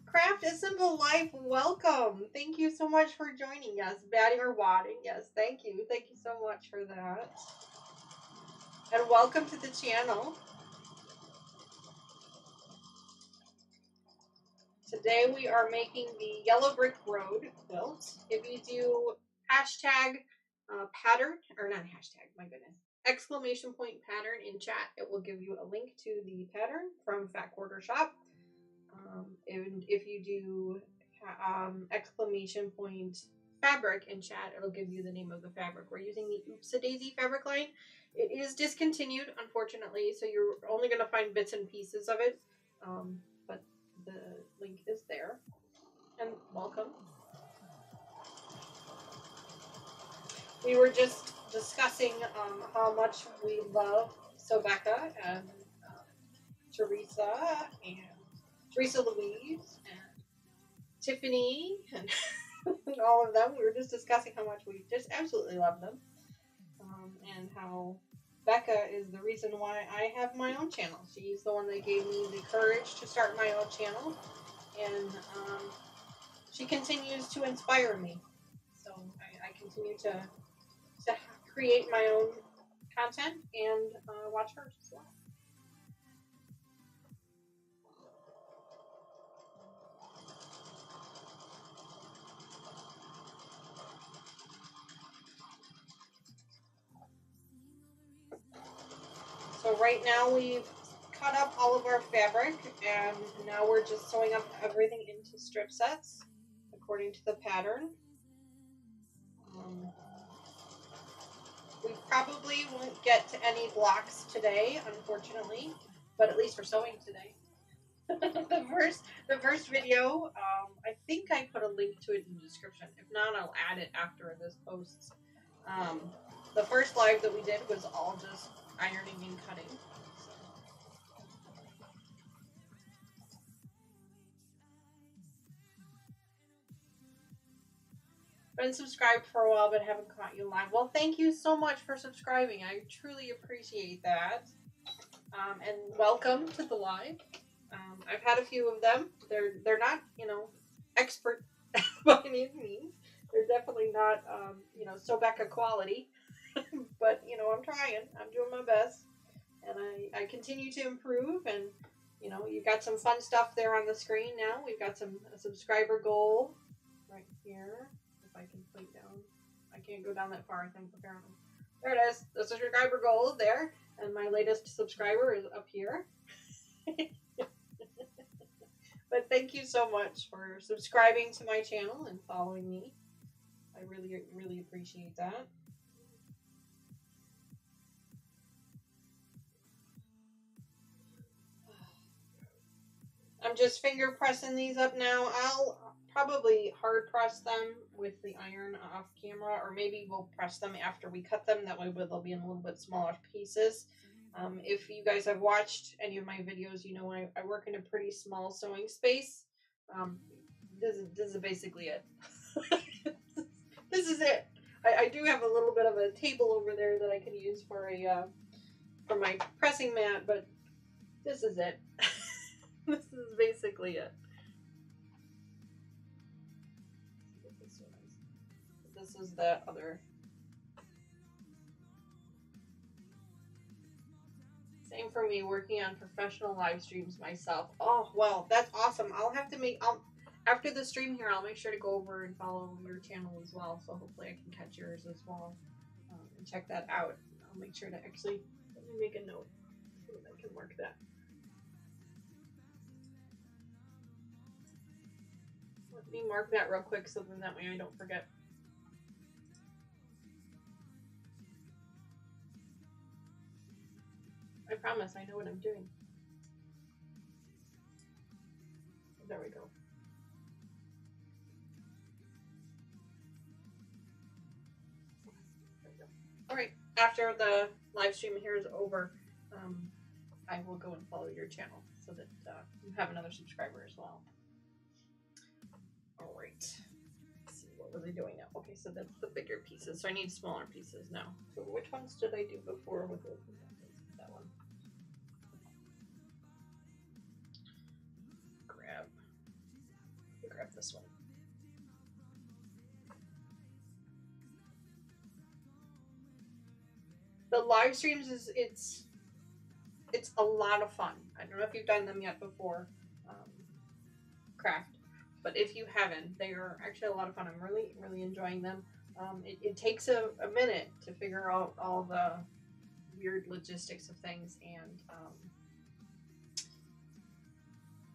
Craft a Simple Life, welcome. Thank you so much for joining. Yes, batting or wadding. Yes, thank you. Thank you so much for that. And welcome to the channel. Today we are making the Yellow Brick Road quilt. If you do hashtag pattern, or not hashtag, my goodness, exclamation point pattern in chat, it will give you a link to the pattern from Fat Quarter Shop. And if you do exclamation point fabric in chat, it'll give you the name of the fabric. We're using the Oops-a-Daisy fabric line. It is discontinued, unfortunately, so you're only going to find bits and pieces of it. But the link is there. And welcome. We were just discussing how much we love Sobeka and Teresa Louise and Tiffany and all of them. We were just discussing how much we just absolutely love them, and how Becca is the reason why I have my own channel. She's the one that gave me the courage to start my own channel, and she continues to inspire me. So I continue to create my own content and watch hers as well. So right now we've cut up all of our fabric, and now we're just sewing up everything into strip sets according to the pattern. We probably won't get to any blocks today, unfortunately, but at least we're sewing today. the first video, I think I put a link to it in the description. If not, I'll add it after this posts. The first live that we did was all just ironing and cutting. Been subscribed for a while but haven't caught you live. Well, thank you so much for subscribing. I truly appreciate that. And welcome to the live. I've had a few of them. They're not, expert by any means. They're definitely not, Sobeka quality. But, I'm trying. I'm doing my best. And I continue to improve. And, you've got some fun stuff there on the screen now. We've got a subscriber goal right here. If I can point down. I can't go down that far, I think, apparently. There it is. The subscriber goal is there. And my latest subscriber is up here. But thank you so much for subscribing to my channel and following me. I really, really appreciate that. I'm just finger pressing these up now. I'll probably hard press them with the iron off camera, or maybe we'll press them after we cut them. That way they'll be in a little bit smaller pieces. If you guys have watched any of my videos, you know I work in a pretty small sewing space. This is basically it. This is it. I do have a little bit of a table over there that I can use for my pressing mat, but this is it. This is basically it. This is the other. Same for me, working on professional live streams myself. Oh, well, that's awesome. After the stream here, I'll make sure to go over and follow your channel as well. So hopefully I can catch yours as well and check that out. I'll make sure to actually, let me make a note so that I can mark that. Let me mark that real quick so then that way I don't forget. I promise I know what I'm doing. There we go. All right. After the live stream here is over, I will go and follow your channel so that you have another subscriber as well. All right. Let's see, what was I doing now? Okay, so that's the bigger pieces. So I need smaller pieces now. So which ones did I do before with the, that one? Grab this one. The live streams it's a lot of fun. I don't know if you've done them yet before, Craft, but if you haven't, they are actually a lot of fun. I'm really enjoying them. It takes a minute to figure out all the weird logistics of things and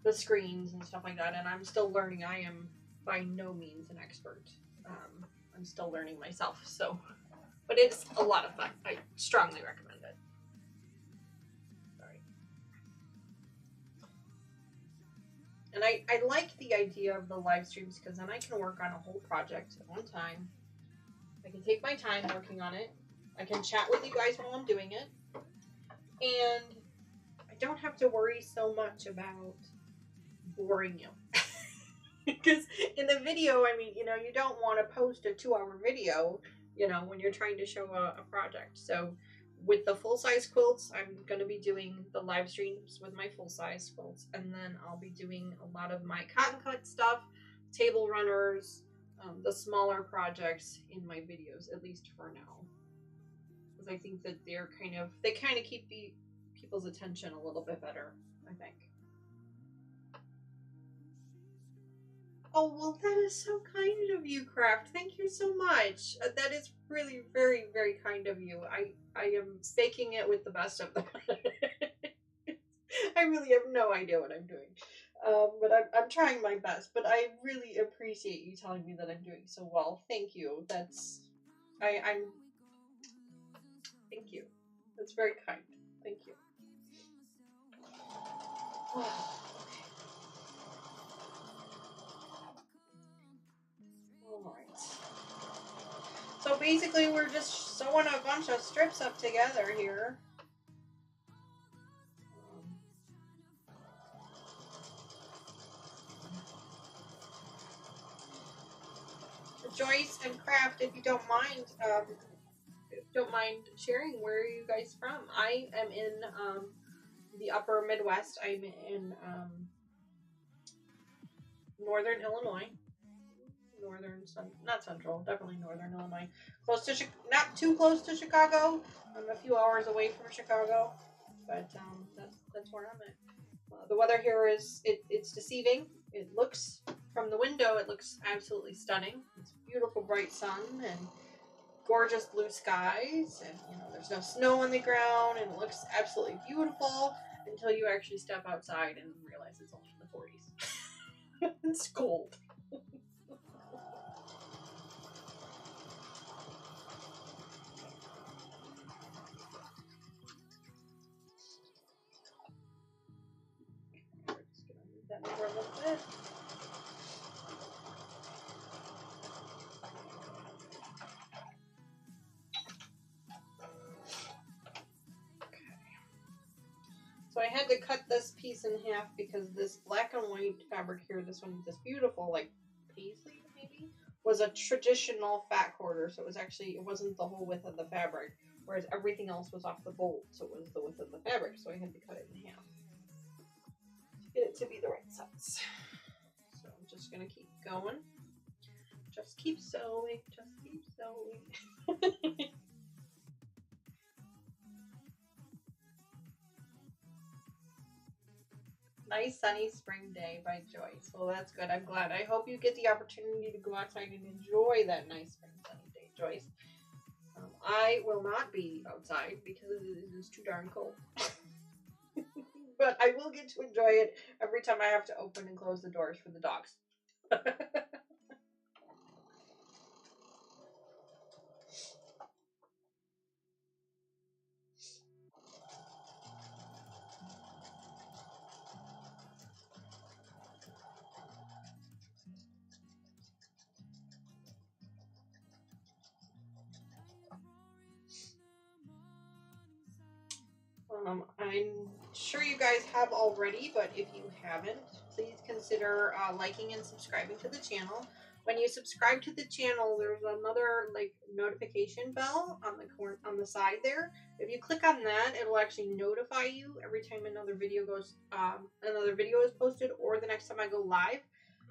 the screens and stuff like that, and I'm still learning. I am by no means an expert. I'm still learning myself, so, but it's a lot of fun. I strongly recommend it. Sorry. And I like the idea of the live streams because then I can work on a whole project at one time. I can take my time working on it. I can chat with you guys while I'm doing it. And I don't have to worry so much about boring you. Because in the video, I mean, you know, you don't want to post a 2-hour video, you know, when you're trying to show a project. So with the full-size quilts, I'm going to be doing the live streams with my full-size quilts. And then I'll be doing a lot of my cotton cut stuff, table runners, the smaller projects in my videos, at least for now. Because I think that they kind of keep people's attention a little bit better, I think. Oh, well, that is so kind of you, Craft. Thank you so much. That is really very, very kind of you. I am faking it with the best of them. I really have no idea what I'm doing. But I'm trying my best. But I really appreciate you telling me that I'm doing so well. Thank you. I'm thank you. That's very kind. Thank you. Alright. So basically we're just sewing a bunch of strips up together here. Joyce and Craft, if you don't mind sharing, where are you guys from? I am in the upper Midwest. I'm in northern Illinois. Not central, definitely northern Illinois. Close to not too close to Chicago. I'm a few hours away from Chicago, but that's where I'm at. The weather here is it's deceiving. It looks from the window, it looks absolutely stunning. It's beautiful bright sun and gorgeous blue skies, and you know there's no snow on the ground, and it looks absolutely beautiful until you actually step outside and realize it's only in the 40s. It's cold. Just gonna move that over a little bit. So I had to cut this piece in half because this black and white fabric here, this beautiful like paisley maybe, was a traditional fat quarter. So it wasn't the whole width of the fabric, whereas everything else was off the bolt. So it was the width of the fabric. So I had to cut it in half to get it to be the right size. So I'm just gonna keep going. Just keep sewing. Just keep sewing. Nice sunny spring day by Joyce. Well, that's good. I'm glad. I hope you get the opportunity to go outside and enjoy that nice spring sunny day, Joyce. I will not be outside because it is too darn cold. But I will get to enjoy it every time I have to open and close the doors for the dogs. sure you guys have already, but if you haven't, please consider liking and subscribing to the channel. When you subscribe to the channel, there's another like notification bell on the side there. If you click on that, it'll actually notify you every time another video is posted, or the next time I go live.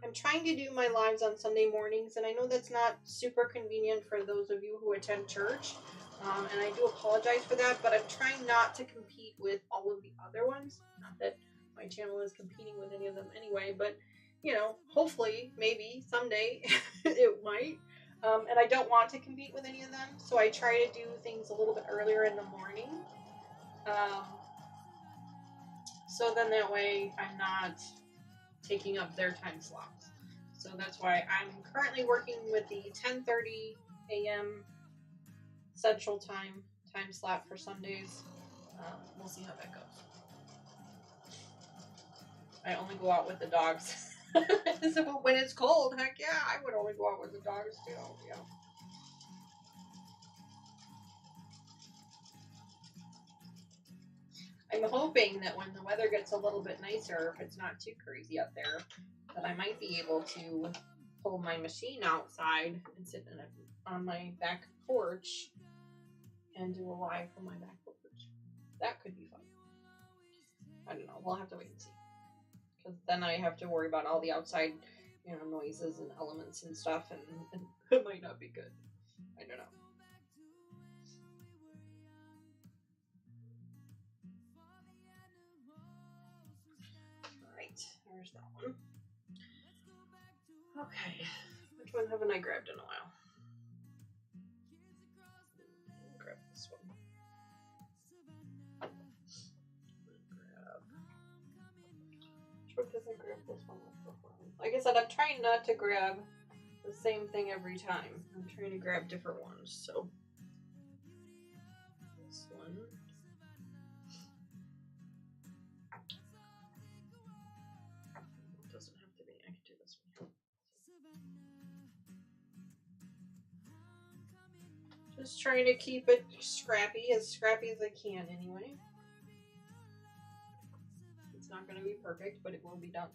I'm trying to do my lives on Sunday mornings, and I know that's not super convenient for those of you who attend church. And I do apologize for that, but I'm trying not to compete with all of the other ones. Not that my channel is competing with any of them anyway, but you know, hopefully, maybe someday it might. And I don't want to compete with any of them, so I try to do things a little bit earlier in the morning. So then that way I'm not taking up their time slots. So that's why I'm currently working with the 10:30 a.m. Central time slot for Sundays. We'll see how that goes. I only go out with the dogs. So when it's cold, heck yeah, I would only go out with the dogs too. Yeah. I'm hoping that when the weather gets a little bit nicer, if it's not too crazy up there, that I might be able to pull my machine outside and sit on my back porch and do a live from my back porch. That could be fun. I don't know. We'll have to wait and see. Because then I have to worry about all the outside, noises and elements and stuff, and it might not be good. I don't know. Alright, there's that one. Okay, which one haven't I grabbed in a while? I'll grab this one. Because I grabbed this one before. Like I said, I'm trying not to grab the same thing every time. I'm trying to grab different ones. So this one. It doesn't have to be. I can do this one. Just trying to keep it scrappy as I can anyway. Not going to be perfect, but it will be done.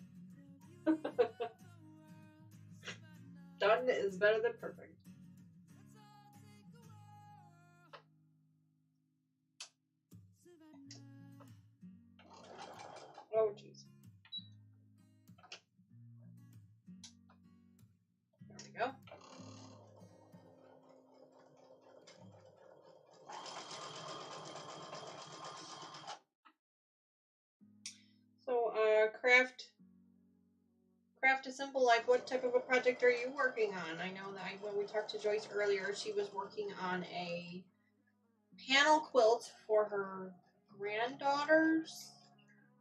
Done is better than perfect. Oh, jeez. There we go. So, craft a simple life. What type of a project are you working on? I know that when we talked to Joyce earlier, she was working on a panel quilt for her granddaughter's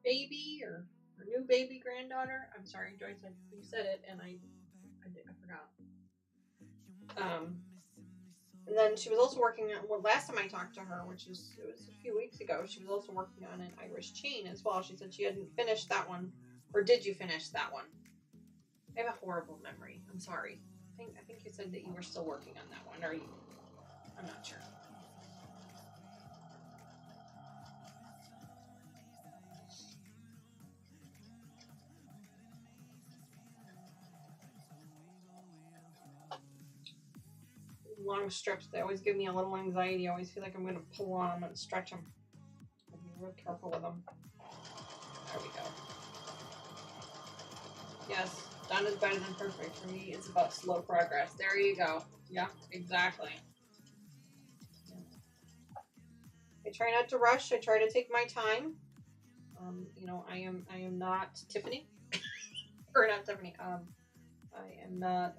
baby, or her new baby granddaughter. I'm sorry, Joyce, you said it, and I forgot. And then she was also working on, well, last time I talked to her, it was a few weeks ago, she was also working on an Irish chain as well. She said she hadn't finished that one. Or did you finish that one? I have a horrible memory. I'm sorry. I think you said that you were still working on that one. Are you? I'm not sure. Long strips, they always give me a little anxiety. I always feel like I'm going to pull on them and stretch them. I'll be real careful with them. There we go. Yes, done is better than perfect. For me, it's about slow progress. There you go. Yeah, exactly. I try not to rush. I try to take my time. I am not Tiffany. Or not Tiffany. I am not,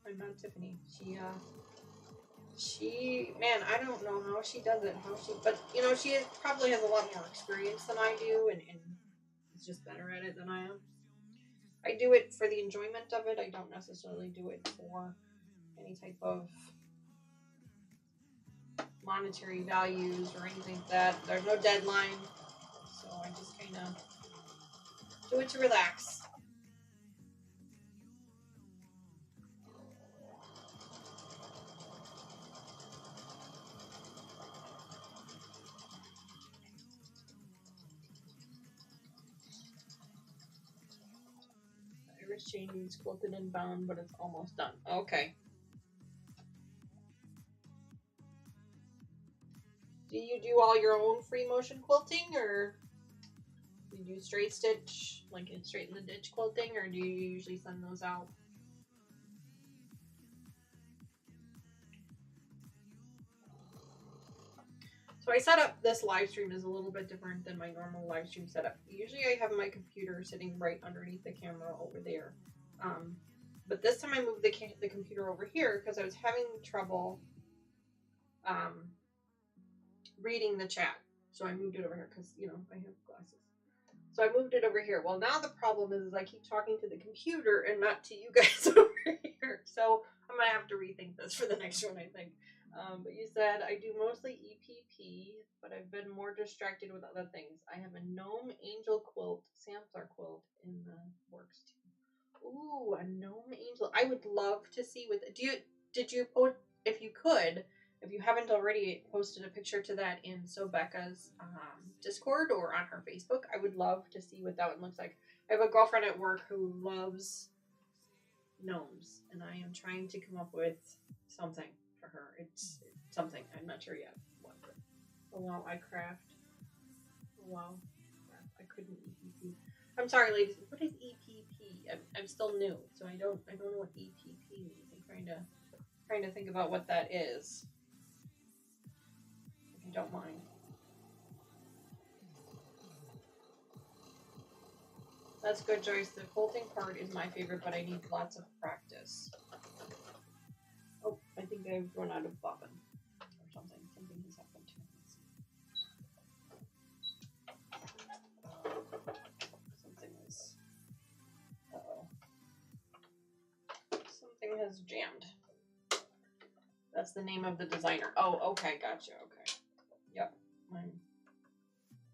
I'm not Tiffany. Man, I don't know how she does it. But, she probably has a lot more experience than I do, and is just better at it than I am. I do it for the enjoyment of it. I don't necessarily do it for any type of monetary values or anything like that. There's no deadline, so I just kind of do it to relax. First chain needs quilted and bound, but it's almost done. Okay. Do you do all your own free motion quilting, or do you do straight stitch, like straight in the ditch quilting, or do you usually send those out? So I set up this live stream is a little bit different than my normal live stream setup. Usually I have my computer sitting right underneath the camera over there. But this time I moved the computer over here because I was having trouble reading the chat. So I moved it over here because, you know, I have glasses. So I moved it over here. Well, now the problem is I keep talking to the computer and not to you guys over here. So I'm going to have to rethink this for the next one, I think. But you said I do mostly EPP, but I've been more distracted with other things. I have a gnome angel quilt, sampler quilt in the works too. Ooh, a gnome angel. I would love to see did you post, if you haven't already, posted a picture to that in Becca's Discord or on her Facebook. I would love to see what that one looks like. I have a girlfriend at work who loves gnomes, and I am trying to come up with something for her. It's something. I'm not sure yet what. Oh wow, I craft. Oh wow, I couldn't EPP. I'm sorry, ladies. What is EPP? I'm still new, so I don't know what EPP means. I'm trying to think about what that is. If you don't mind. That's good, Joyce. The quilting part is my favorite, but I need lots of practice. Oh, I think I've run out of bobbin or something. Something has happened to me. Something is... Uh-oh. Something has jammed. That's the name of the designer. Oh, okay, gotcha. Okay. Yep.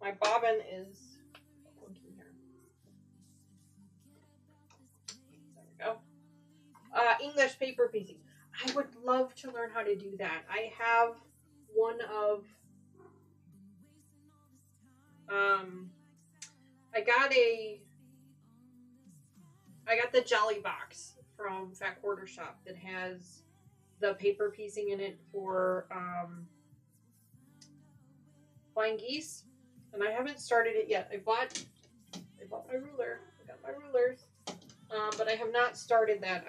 My bobbin is funky here. There we go. English paper piecing. I would love to learn how to do that. I have one of I got the jelly box from Fat Quarter Shop that has the paper piecing in it for flying geese, and I haven't started it yet. I bought my ruler. I got my rulers, but I have not started that.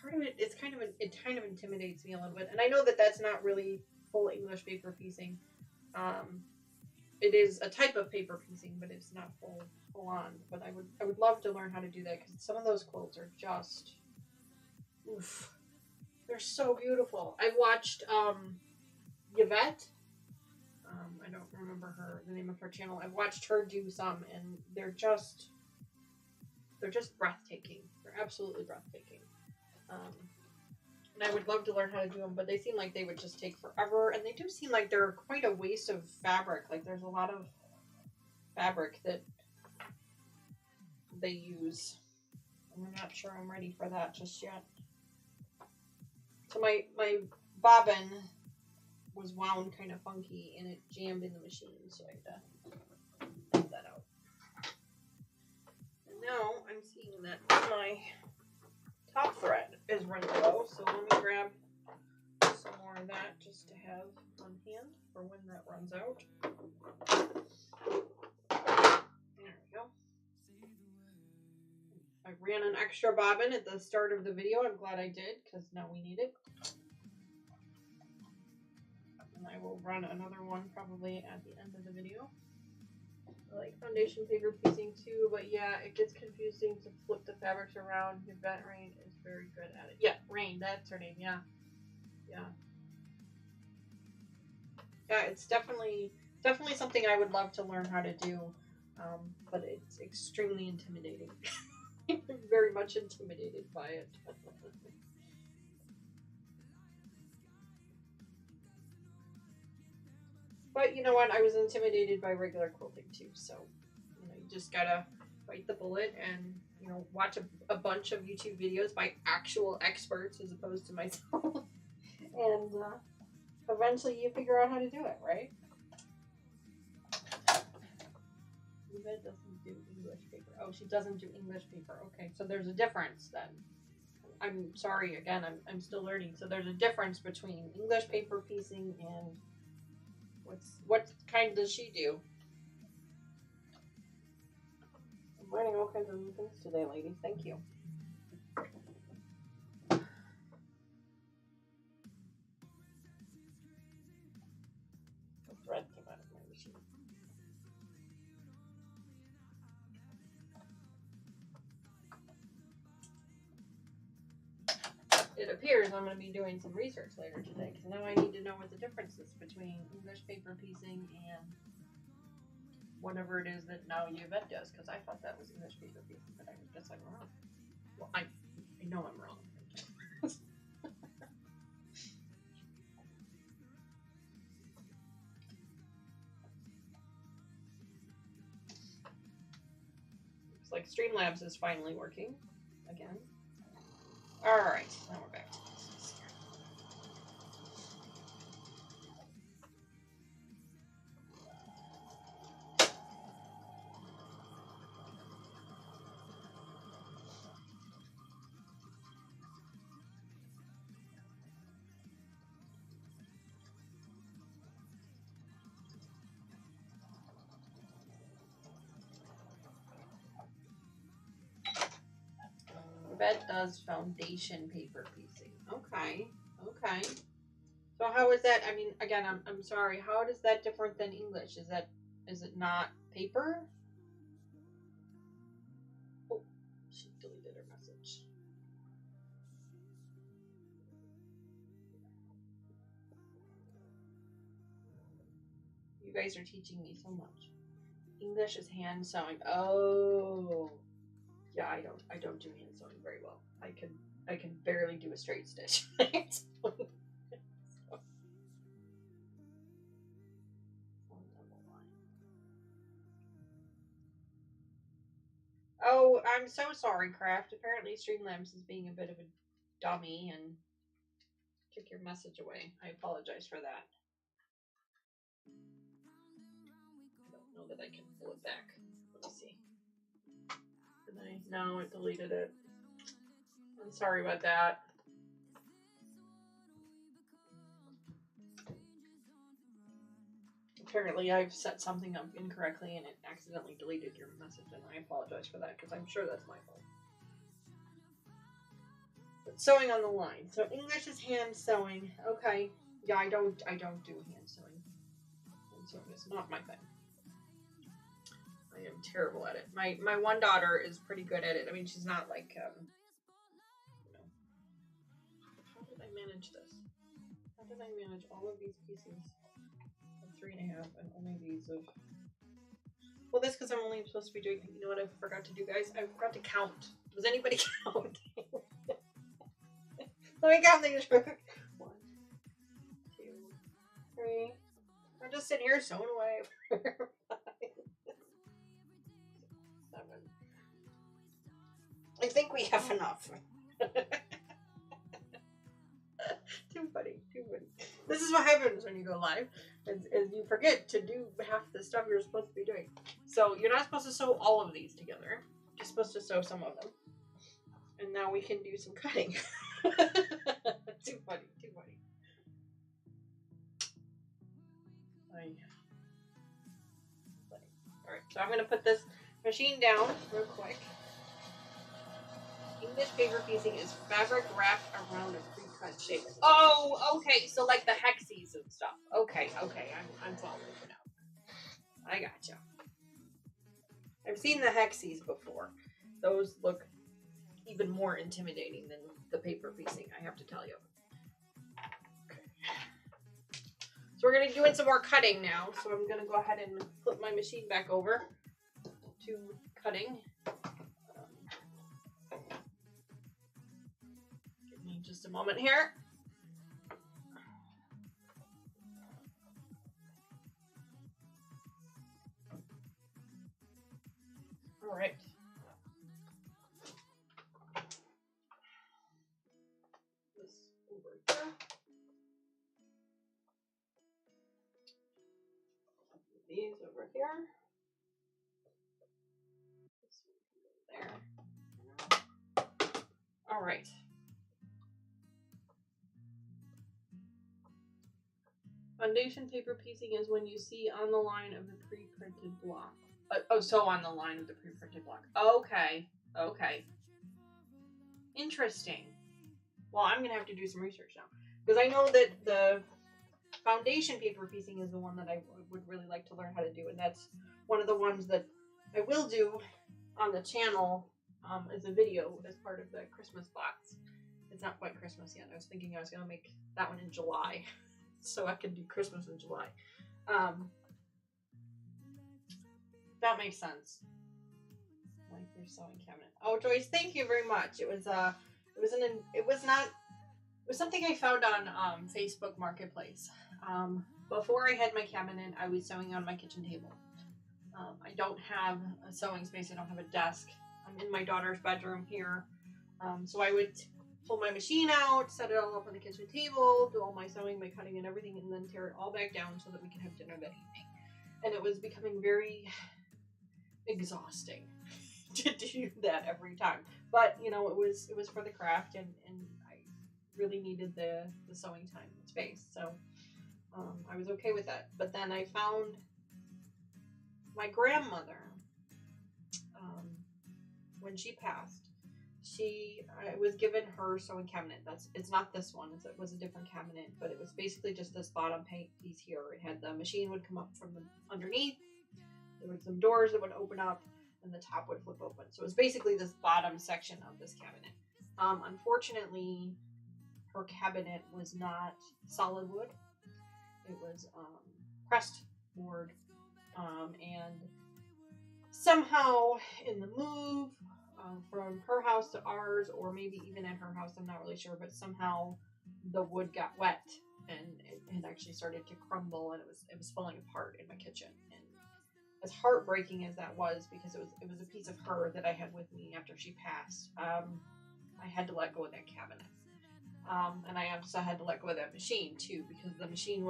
Part of it, it kind of intimidates me a little bit, and I know that that's not really full English paper piecing. It is a type of paper piecing, but it's not full on. But I would love to learn how to do that because some of those quilts are just, oof, they're so beautiful. I watched Yvette. I don't remember the name of her channel. I've watched her do some, and they're just breathtaking. They're absolutely breathtaking. And I would love to learn how to do them, but they seem like they would just take forever, and they do seem like they're quite a waste of fabric. Like there's a lot of fabric that they use. I'm not sure I'm ready for that just yet. So my bobbin was wound kind of funky, and it jammed in the machine, so I had to take that out. And now I'm seeing that my top thread is running low, so let me grab some more of that just to have on hand for when that runs out. There we go. I ran an extra bobbin at the start of the video. I'm glad I did, because now we need it. And I will run another one probably at the end of the video. I like foundation paper piecing too, but yeah, it gets confusing to flip the fabrics around. Yvette Rain is very good at it. Yeah, Rain, that's her name, yeah. Yeah. Yeah, it's definitely something I would love to learn how to do, but it's extremely intimidating. I'm very much intimidated by it. But you know what? I was intimidated by regular quilting too, so you know, you just gotta bite the bullet and, you know, watch a bunch of YouTube videos by actual experts as opposed to myself. And eventually you figure out how to do it, right? Yvette doesn't do English paper. Oh, she doesn't do English paper. Okay, so there's a difference then. I'm sorry again. I'm still learning. So there's a difference between English paper piecing and what kind does she do? I'm learning all kinds of new things today, ladies. Thank you. The thread came out of my machine. It appears I'm going to be doing some research later today because now I need to know what the difference is between English paper piecing and whatever it is that now Yvette does, because I thought that was English paper piecing, but I guess I'm wrong. Well, I know I'm wrong. Looks like Streamlabs is finally working again. All right, now we're back to business here. Yvette does foundation paper piecing. Okay, okay. So how is that? I mean, again, I'm sorry. How is that different than English? Is it not paper? Oh, she deleted her message. You guys are teaching me so much. English is hand sewing. Oh, yeah. I don't do hand sewing very well. I can barely do a straight stitch. Oh, I'm so sorry, Craft. Apparently Streamlabs is being a bit of a dummy and took your message away. I apologize for that. I don't know that I can pull it back. Let me see. Did I? No, it deleted it. I'm sorry about that. Apparently I've set something up incorrectly and it accidentally deleted your message, and I apologize for that because I'm sure that's my fault. But sewing on the line. So English is hand sewing. Okay. Yeah, I don't do hand sewing. Hand sewing is not my thing. I am terrible at it. My one daughter is pretty good at it. I mean, she's not like you know. How did I manage this? How did I manage all of these pieces of 3.5 and only these of? Well, that's because I'm only supposed to be doing. You know what I forgot to do, guys? I forgot to count. Does anybody count? Let me count these. 1, 2, 3. I'm just sitting here sewing away. 5, 7. I think we have enough. Too funny. This is what happens when you go live, is you forget to do half the stuff you're supposed to be doing. So you're not supposed to sew all of these together. You're supposed to sew some of them. And now we can do some cutting. Too funny. Alright, so I'm going to put this machine down real quick. English paper piecing is fabric wrapped around a pre-cut shape. Oh, okay. So like the hexies and stuff. Okay. I'm following you now. I gotcha. I've seen the hexies before. Those look even more intimidating than the paper piecing, I have to tell you. Okay. So we're going to be doing some more cutting now. So I'm going to go ahead and flip my machine back over to cutting. Give me just a moment here. All right. This over here. These over here. All right. Foundation paper piecing is when you see on the line of the pre-printed block. So on the line of the pre-printed block. Okay. Okay. Interesting. Well, I'm going to have to do some research now. Because I know that the foundation paper piecing is the one that I would really like to learn how to do. And that's one of the ones that I will do on the channel as a video as part of the Christmas box. It's not quite Christmas yet. I was thinking I was going to make that one in July. So I could do Christmas in July. That makes sense. Like your sewing cabinet. Oh, Joyce, thank you very much. It was something I found on Facebook Marketplace. Before I had my cabinet, I was sewing on my kitchen table. I don't have a sewing space. I don't have a desk. I'm in my daughter's bedroom here. So I would pull my machine out, set it all up on the kitchen table, do all my sewing, my cutting and everything, and then tear it all back down so that we could have dinner that evening. And it was becoming very exhausting to do that every time. But, you know, it was for the craft, and I really needed the sewing time and space. So I was okay with that. But then I found my grandmother, when she passed, I was given her sewing cabinet. It's not this one. It was a different cabinet, but it was basically just this bottom piece here. It had the machine would come up from the underneath. There were some doors that would open up, and the top would flip open. So it was basically this bottom section of this cabinet. Unfortunately, her cabinet was not solid wood. It was pressed board, and somehow in the move from her house to ours, or maybe even at her house, I'm not really sure, but somehow the wood got wet and it had actually started to crumble, and it was falling apart in my kitchen. And as heartbreaking as that was, because it was a piece of her that I had with me after she passed, I had to let go of that cabinet. And I also had to let go of that machine too, because the machine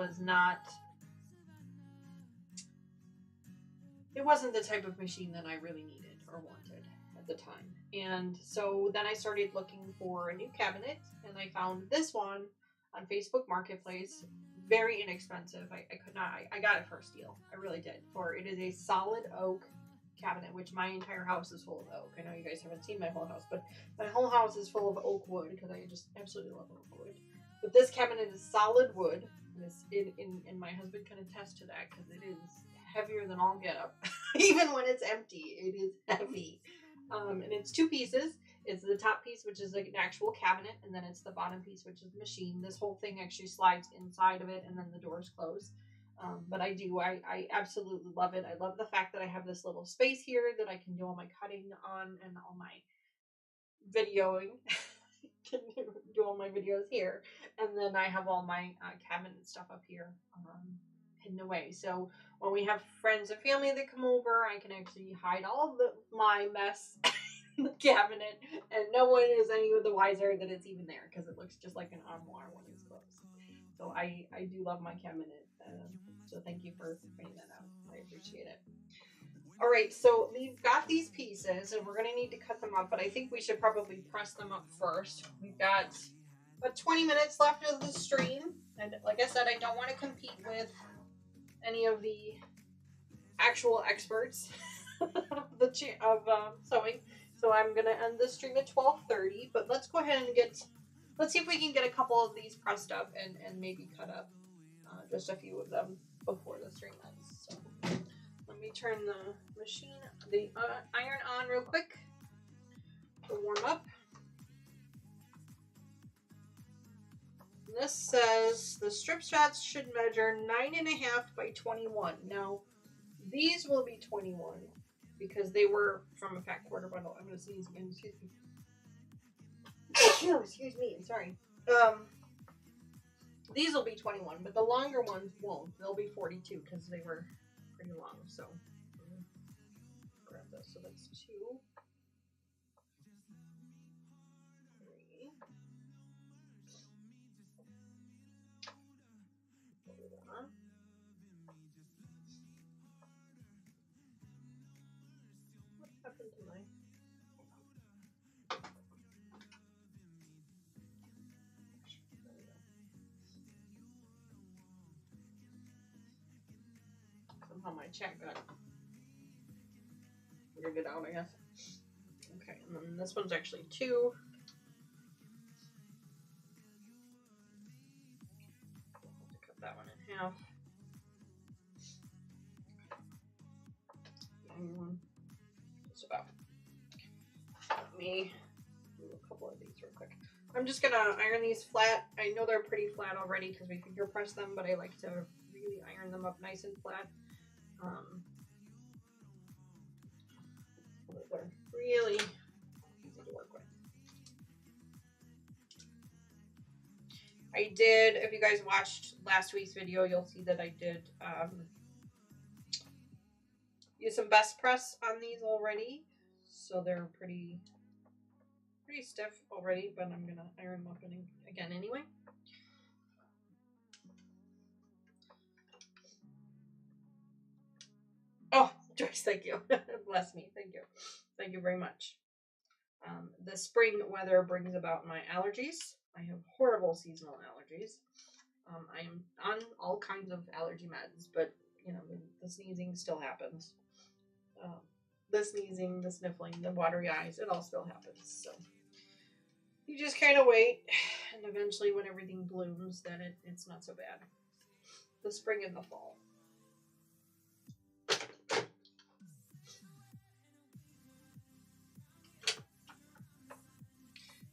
it wasn't the type of machine that I really needed or wanted at the time. And so then I started looking for a new cabinet, and I found this one on Facebook Marketplace. Very inexpensive. I got it for a steal. I really did. It is a solid oak cabinet, which my entire house is full of oak. I know you guys haven't seen my whole house, but my whole house is full of oak wood because I just absolutely love oak wood. But this cabinet is solid wood, and my husband can attest to that because it is heavier than all get up. Even when it's empty, it is heavy. And it's two pieces. It's the top piece, which is like an actual cabinet, and then it's the bottom piece, which is the machine. This whole thing actually slides inside of it, and then the doors close. But I absolutely love it. I love the fact that I have this little space here that I can do all my cutting on and all my videoing. Can do all my videos here. And then I have all my cabinet stuff up here hidden away. So when we have friends and family that come over, I can actually hide all of my mess in the cabinet, and no one is any the wiser that it's even there, because it looks just like an armoire when it's closed. So I do love my cabinet. So thank you for pointing that out. I appreciate it. All right, so we've got these pieces, and we're going to need to cut them up, but I think we should probably press them up first. We've got about 20 minutes left of the stream, and like I said, I don't want to compete with any of the actual experts of sewing, so I'm going to end the stream at 12:30, but let's go ahead and let's see if we can get a couple of these pressed up and maybe cut up just a few of them before the stream ends. So let me turn the iron on real quick to warm up. And this says the strip shots should measure 9.5 by 21. Now, these will be 21 because they were from a fat quarter bundle. I'm going to sneeze again. Excuse me. Excuse me. I'm sorry. These will be 21, but the longer ones won't. They'll be 42 because they were pretty long. So grab this. So that's 2, 3, 4. What happened to my? Somehow my chat got weirded out, I guess. Okay, and then this one's actually 2. Cut that one in half. Just about. Let me do a couple of these real quick. I'm just gonna iron these flat. I know they're pretty flat already because we finger press them, but I like to really iron them up nice and flat. So that they're really easy to work with. I did, if you guys watched last week's video, you'll see that I did use some best press on these already. So they're pretty stiff already, but I'm gonna iron them up again anyway. Oh, Joyce, thank you. Bless me. Thank you. Thank you very much. The spring weather brings about my allergies. I have horrible seasonal allergies. I am on all kinds of allergy meds, but you know, the sneezing still happens. The sneezing, the sniffling, the watery eyes, it all still happens. So you just kind of wait, and eventually when everything blooms, then it's not so bad. The spring and the fall.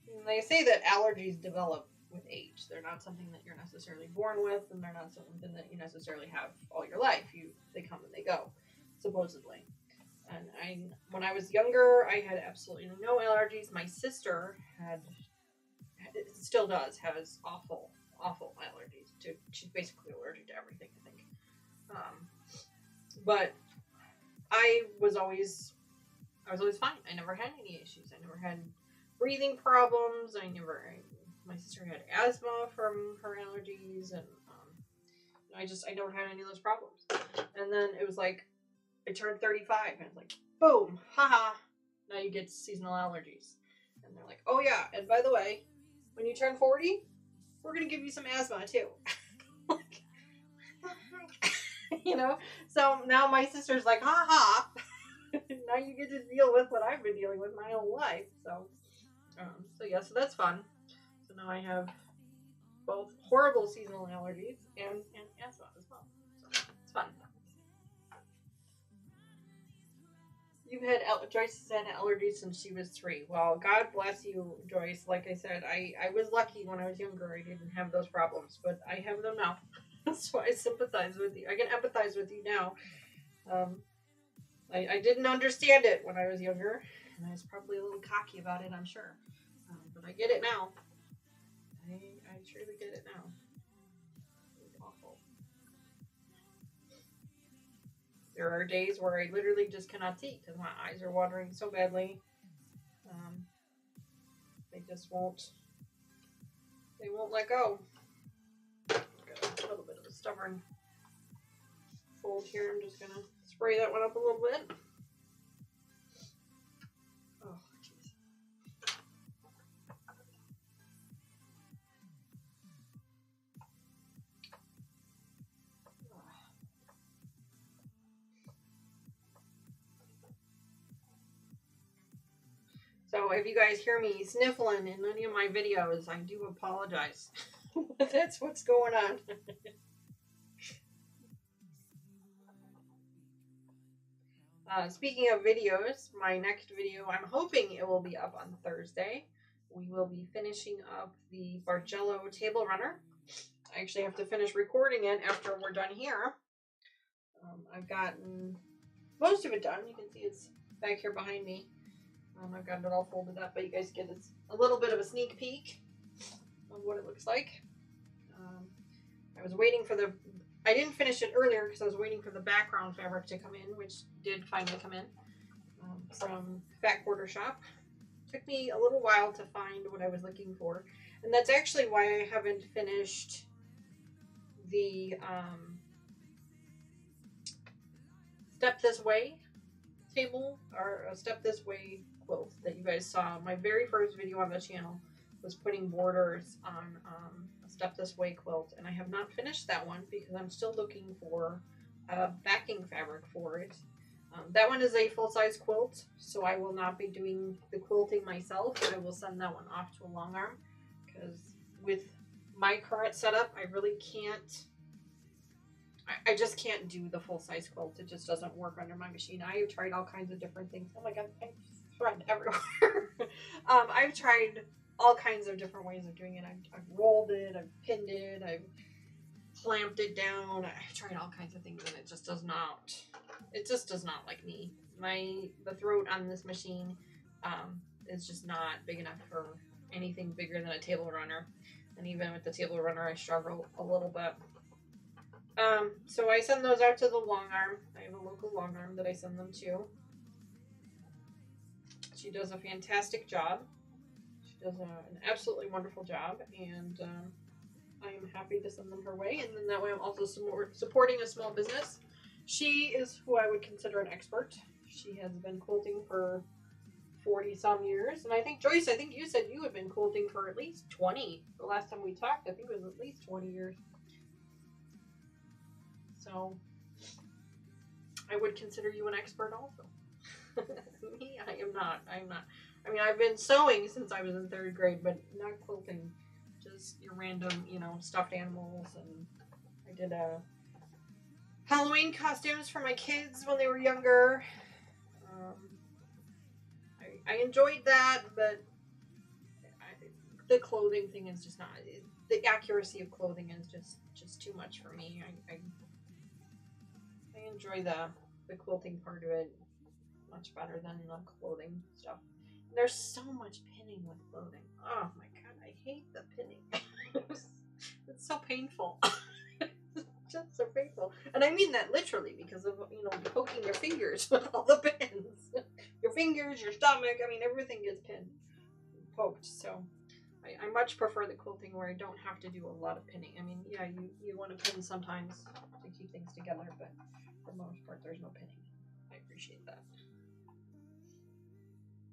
And they say that allergies develop with age. They're not something that you're necessarily born with, and they're not something that you necessarily have all your life. They come and they go, supposedly. And when I was younger, I had absolutely no allergies. My sister still does, has awful allergies. She's basically allergic to everything, I think. But I was always fine. I never had any issues. I never had breathing problems. My sister had asthma from her allergies, and I never had any of those problems. And then it was like, I turned 35, and it's like, boom, haha, now you get seasonal allergies. And they're like, oh yeah, and by the way, when you turn 40, we're going to give you some asthma too. You know, so now my sister's like, haha, now you get to deal with what I've been dealing with my whole life. So that's fun. So now I have both horrible seasonal allergies and asthma as well. So it's fun. Joyce has had allergies since she was 3. Well, God bless you, Joyce. Like I said, I was lucky when I was younger. I didn't have those problems, but I have them now. So I sympathize with you. I can empathize with you now. I didn't understand it when I was younger, and I was probably a little cocky about it, I'm sure. But I get it now. I truly get it now. It's awful. There are days where I literally just cannot see because my eyes are watering so badly. They just won't. They won't let go. Got a little bit of a stubborn fold here. I'm just gonna spray that one up a little bit. Oh, jeez. So if you guys hear me sniffling in any of my videos, I do apologize. That's what's going on. Speaking of videos, my next video, I'm hoping it will be up on Thursday. We will be finishing up the Bargello table runner. I actually have to finish recording it after we're done here. I've gotten most of it done. You can see it's back here behind me. I've got it all folded up, but you guys get a little bit of a sneak peek of what it looks like. I was waiting for I didn't finish it earlier because I was waiting for the background fabric to come in, which did finally come in from Fat Quarter Shop. Took me a little while to find what I was looking for, and that's actually why I haven't finished the Step This Way table, or a Step This Way quilt that you guys saw. My very first video on the channel was putting borders on a Step This Way quilt, and I have not finished that one because I'm still looking for backing fabric for it. That one is a full-size quilt, so I will not be doing the quilting myself. I will send that one off to a long arm, because with my current setup, I really can't. I just can't do the full-size quilt. It just doesn't work under my machine. I have tried all kinds of different things. Oh my god, I thread everywhere. I've tried all kinds of different ways of doing it. I've rolled it, I've pinned it, I've clamped it down. I've tried all kinds of things, and it just does not. It just does not like me. The throat on this machine is just not big enough for anything bigger than a table runner, and even with the table runner, I struggle a little bit. So I send those out to the long arm. I have a local long arm that I send them to. She does a fantastic job. She does an absolutely wonderful job, and I am happy to send them her way. And then that way I'm also supporting a small business. She is who I would consider an expert. She has been quilting for 40 some years. And I think, Joyce, I think you said you had been quilting for at least 20. The last time we talked, I think it was at least 20 years. So I would consider you an expert also. Me, I am not. I'm not. I mean, I've been sewing since I was in 3rd grade, but not quilting. Just your random, stuffed animals. And I did Halloween costumes for my kids when they were younger. I enjoyed that, but the clothing thing is just not. The accuracy of clothing is just too much for me. I enjoy the quilting part of it much better than the clothing stuff. There's so much pinning with clothing. Oh my god, I hate the pinning. It's so painful. Just so painful. And I mean that literally, because of, poking your fingers with all the pins. Your fingers, your stomach, I mean, everything gets pinned, poked. So I much prefer the quilting where I don't have to do a lot of pinning. I mean, yeah, you want to pin sometimes to keep things together, but for the most part, there's no pinning. I appreciate that.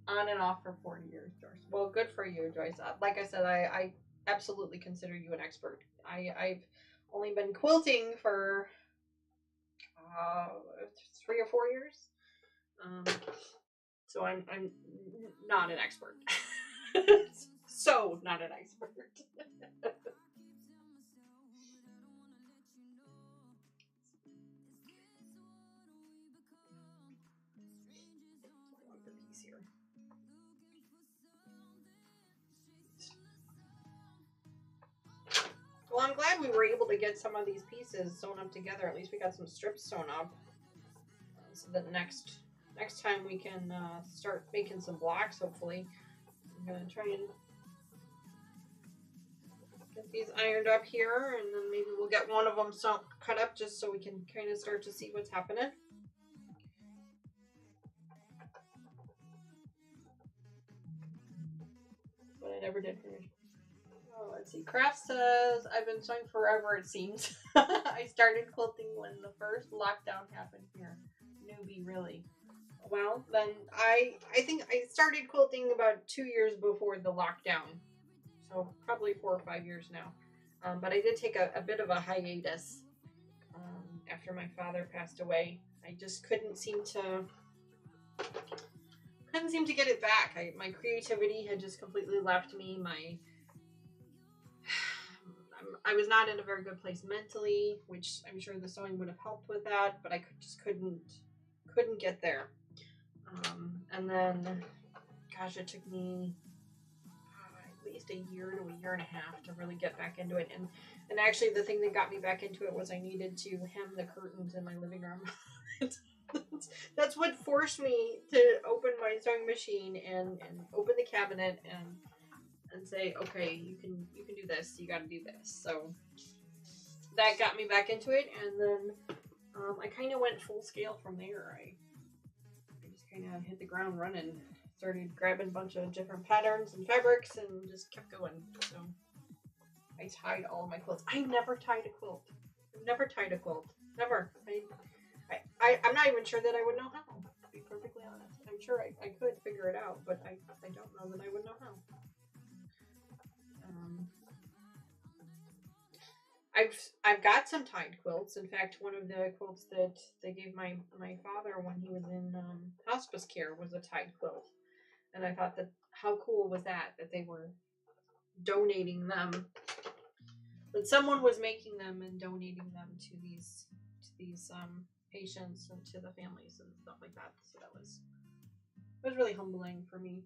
On and off for 40 years, Joyce. Well, good for you, Joyce. Like I said, I absolutely consider you an expert. I've only been quilting for 3 or 4 years, so I'm not an expert. So not an expert. Well, I'm glad we were able to get some of these pieces sewn up together. At least we got some strips sewn up, so that next time we can start making some blocks. Hopefully, I'm gonna try and get these ironed up here, and then maybe we'll get one of them cut up just so we can kind of start to see what's happening. But I never did finish. Oh, let's see. Craft says, I've been sewing forever, it seems. I started quilting when the first lockdown happened here. Newbie, really. Well, then I think I started quilting about 2 years before the lockdown. So probably 4 or 5 years now. But I did take a bit of a hiatus after my father passed away. I just couldn't seem to get it back. My creativity had just completely left me. I was not in a very good place mentally, which I'm sure the sewing would have helped with that, but I just couldn't get there. And then, gosh, it took me at least a year to a year and a half to really get back into it. And actually, the thing that got me back into it was I needed to hem the curtains in my living room. That's what forced me to open my sewing machine and open the cabinet and say, okay, you can do this. You got to do this. So that got me back into it, and then I kind of went full scale from there. I just kind of hit the ground running. Started grabbing a bunch of different patterns and fabrics, and just kept going. So I tied all of my quilts. I never tied a quilt. I've never tied a quilt. Never. I'm not even sure that I would know how, to be perfectly honest. I'm sure I could figure it out, but I don't know that I would know how. I've got some tied quilts. In fact, one of the quilts that they gave my father when he was in hospice care was a tied quilt, and I thought that how cool was that they were donating them, that someone was making them and donating them to these patients and to the families and stuff like that. So it was really humbling for me.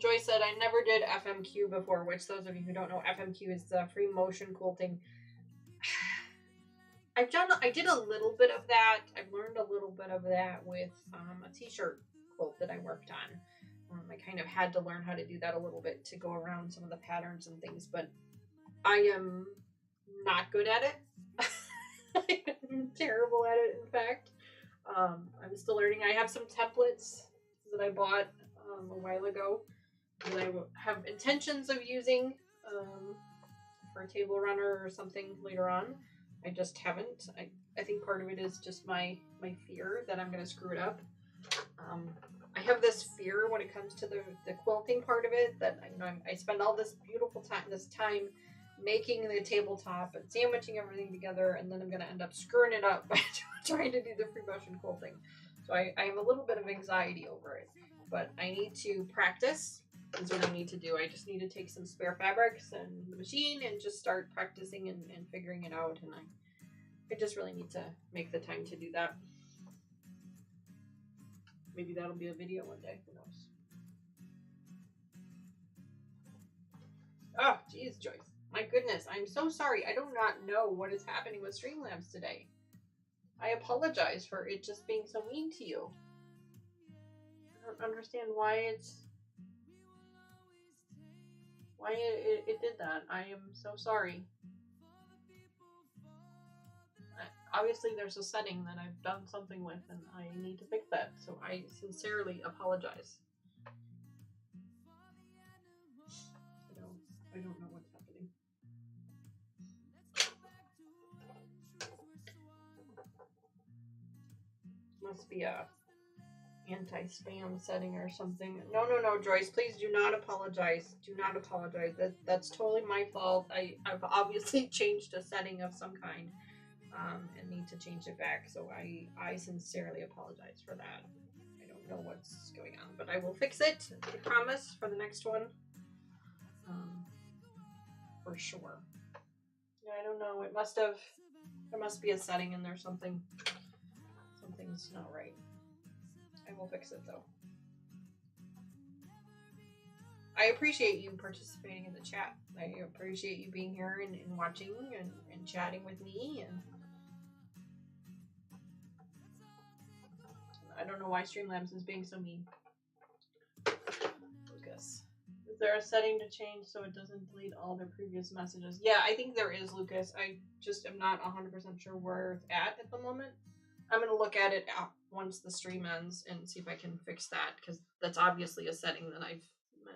Joy said, I never did FMQ before, which those of you who don't know, FMQ is the free motion quilting. I did a little bit of that. I've learned a little bit of that with a t-shirt quilt that I worked on. I kind of had to learn how to do that a little bit to go around some of the patterns and things, but I am not good at it. I'm terrible at it, in fact. I'm still learning. I have some templates that I bought a while ago that I have intentions of using for a table runner or something later on. I just haven't. I think part of it is just my fear that I'm going to screw it up. I have this fear when it comes to the quilting part of it, that I spend all this beautiful time making the tabletop and sandwiching everything together, and then I'm going to end up screwing it up by trying to do the free motion quilting. So I have a little bit of anxiety over it, but I need to practice. Is what I need to do. I just need to take some spare fabrics and the machine and just start practicing and figuring it out, and I just really need to make the time to do that. Maybe that'll be a video one day. Who knows? Oh, geez, Joyce. My goodness, I'm so sorry. I do not know what is happening with Streamlabs today. I apologize for it just being so mean to you. I don't understand why it did that. I am so sorry. Obviously, there's a setting that I've done something with, and I need to fix that. So I sincerely apologize. I don't know what's happening. Must be a anti-spam setting or something. No, Joyce, please do not apologize. Do not apologize. That's totally my fault. I've obviously changed a setting of some kind. And need to change it back, so I sincerely apologize for that. I don't know what's going on, but I will fix it, I promise, for the next one. For sure. Yeah, I don't know, there must be a setting in there, something's not right. I will fix it, though. I appreciate you participating in the chat. I appreciate you being here and watching and chatting with me, and I don't know why Streamlabs is being so mean. Lucas. Is there a setting to change so it doesn't delete all their previous messages? Yeah, I think there is, Lucas. I just am not 100% sure where it's at the moment. I'm going to look at it once the stream ends and see if I can fix that, because that's obviously a setting that I've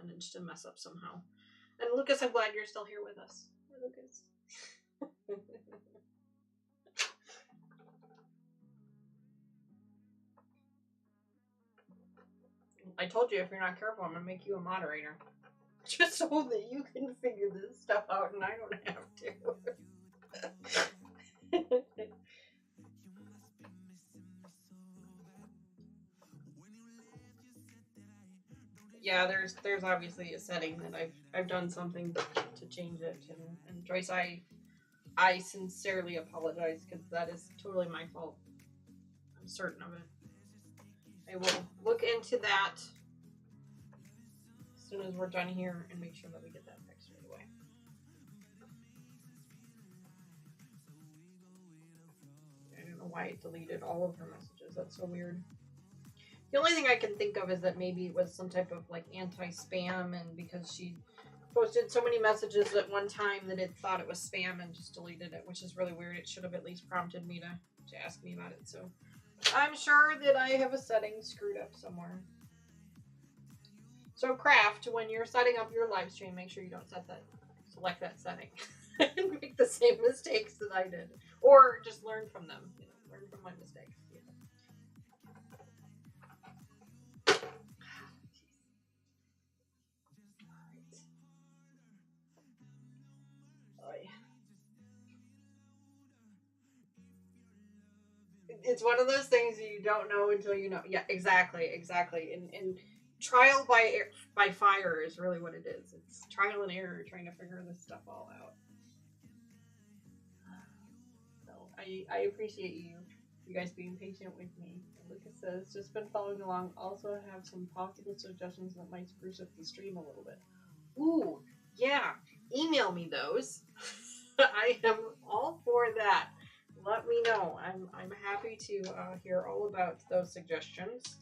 managed to mess up somehow. And Lucas, I'm glad you're still here with us. Hi, Lucas. I told you, if you're not careful, I'm going to make you a moderator. Just so that you can figure this stuff out and I don't have to. Yeah, there's obviously a setting that I've done something to change it, and Joyce, I sincerely apologize, because that is totally my fault. I'm certain of it. I will look into that as soon as we're done here and make sure that we get that fixed right away. I don't know why it deleted all of her messages. That's so weird. The only thing I can think of is that maybe it was some type of like anti-spam, and because she posted so many messages at one time that it thought it was spam and just deleted it, which is really weird. It should have at least prompted me to ask me about it. So I'm sure that I have a setting screwed up somewhere. So Craft, when you're setting up your live stream, make sure you don't select that setting and make the same mistakes that I did, or just learn from them. Learn from my mistakes. It's one of those things you don't know until you know. Yeah, exactly. And trial by fire is really what it is. It's trial and error trying to figure this stuff all out. So I appreciate you guys being patient with me. Lucas says, just been following along. Also have some possible suggestions that might spruce up the stream a little bit. Ooh, yeah. Email me those. I am all for that. Let me know. I'm happy to hear all about those suggestions.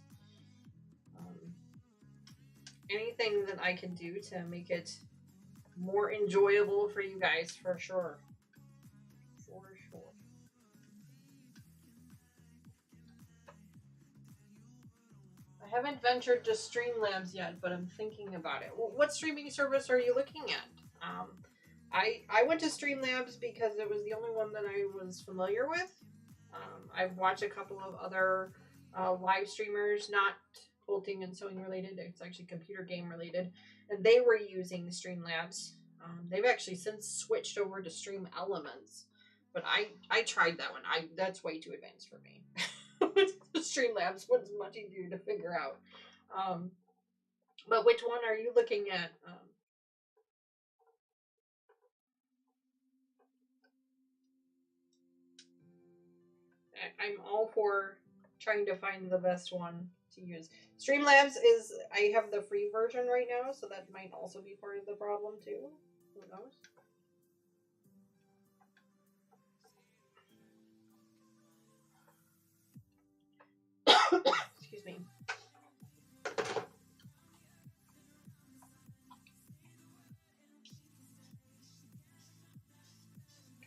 Anything that I can do to make it more enjoyable for you guys, for sure. For sure. I haven't ventured to Streamlabs yet, but I'm thinking about it. What streaming service are you looking at? I went to Streamlabs because it was the only one that I was familiar with. I've watched a couple of other live streamers, not quilting and sewing related. It's actually computer game related, and they were using Streamlabs. They've actually since switched over to Stream Elements, but I tried that one. That's way too advanced for me. Streamlabs was much easier to figure out. But which one are you looking at? I'm all for trying to find the best one to use. Streamlabs is, I have the free version right now, so that might also be part of the problem too. Who knows? Excuse me.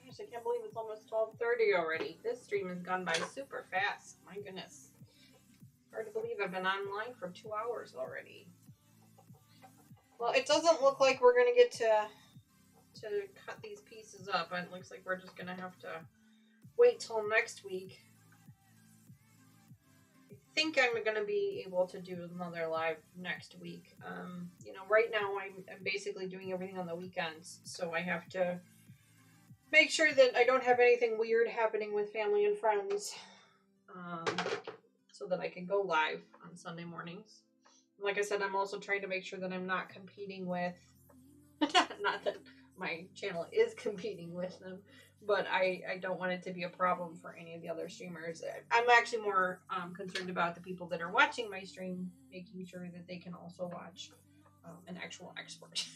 Gosh, I can't believe it's almost 12:30 already. This stream has gone by super fast. My goodness. Hard to believe I've been online for 2 hours already. Well, it doesn't look like we're going to get to cut these pieces up. It looks like we're just going to have to wait till next week. I think I'm going to be able to do another live next week. You know, right now I'm basically doing everything on the weekends, so I have to make sure that I don't have anything weird happening with family and friends, so that I can go live on Sunday mornings. Like I said, I'm also trying to make sure that I'm not competing with, not that my channel is competing with them, but I don't want it to be a problem for any of the other streamers. I'm actually more concerned about the people that are watching my stream, making sure that they can also watch an actual expert.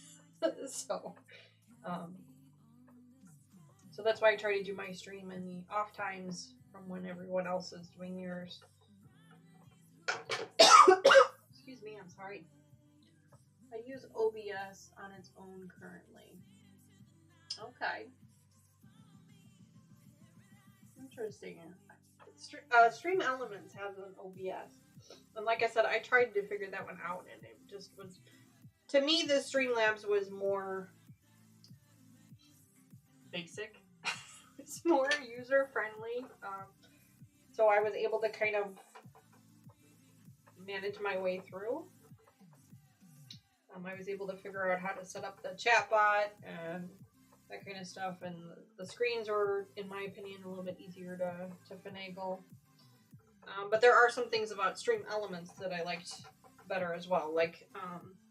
So that's why I try to do my stream in the off times from when everyone else is doing yours. Excuse me, I'm sorry. I use OBS on its own currently. Okay. Interesting. Stream Elements has an OBS. And like I said, I tried to figure that one out, and it just was... To me, the Streamlabs was more basic. It's more user-friendly. So I was able to kind of manage my way through. I was able to figure out how to set up the chatbot and that kind of stuff, and the screens were, in my opinion, a little bit easier to finagle. But there are some things about Stream Elements that I liked better as well, like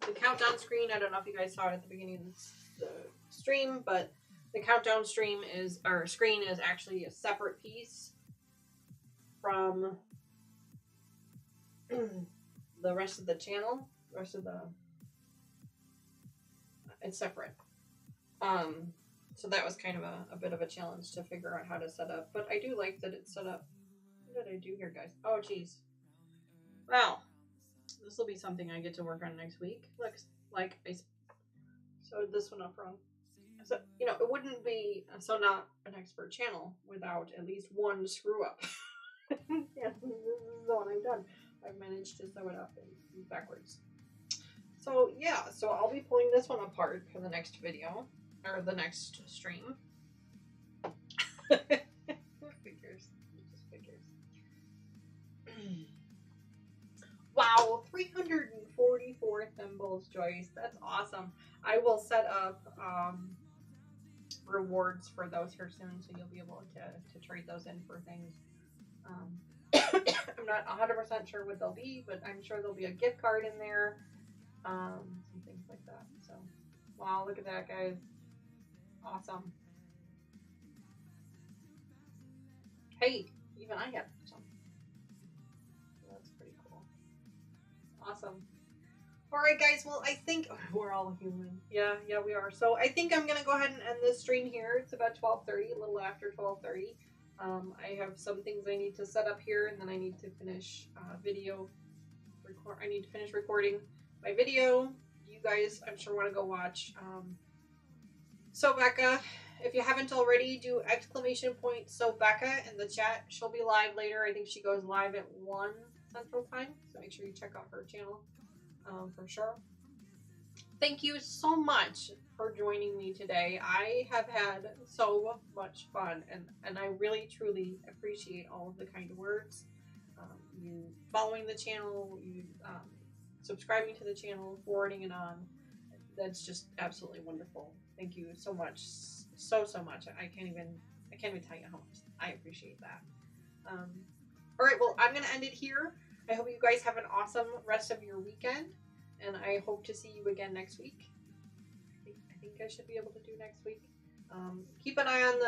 the countdown screen. I don't know if you guys saw it at the beginning of the stream, but the countdown screen is actually a separate piece from the rest of the channel. It's separate. So that was kind of a bit of a challenge to figure out how to set up, but I do like that it's set up. What did I do here, guys? Oh, geez. Well, this will be something I get to work on next week. Looks like I sewed this one up wrong. So, you know, it wouldn't be So Not an Expert channel without at least one screw up. Yeah, this is the one I've done. I've managed to sew it up backwards. So yeah, so I'll be pulling this one apart for the next video, or the next stream. Figures. Just figures. Wow, 344 thimbles, Joyce. That's awesome. I will set up rewards for those here soon, so you'll be able to trade those in for things. I'm not 100% sure what they'll be, but I'm sure there'll be a gift card in there, some things like that. So, wow, look at that, guys. Awesome. Hey, even I have some. That's pretty cool. Awesome. All right, guys. Well, I think we're all human. Yeah, we are. So I think I'm gonna go ahead and end this stream here. It's about 12:30, a little after 12:30. I have some things I need to set up here, and then I need to finish video. I need to finish recording my video. You guys, I'm sure, want to go watch. So Becca, if you haven't already, do ! So Becca in the chat. She'll be live later. I think she goes live at 1 Central Time. So make sure you check out her channel for sure. Thank you so much for joining me today. I have had so much fun, and I really truly appreciate all of the kind words. You following the channel, you subscribing to the channel, forwarding it on. That's just absolutely wonderful. Thank you so much, so much. I can't even tell you how much I appreciate that. All right, well, I'm gonna end it here. I hope you guys have an awesome rest of your weekend, and I hope to see you again next week. I think I should be able to do next week. Keep an eye on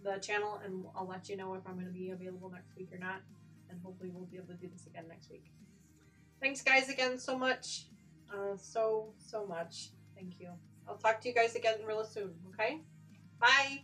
the channel, and I'll let you know if I'm going to be available next week or not, and hopefully we'll be able to do this again next week. Thanks, guys, again so much. So much. Thank you. I'll talk to you guys again real soon, okay? Bye!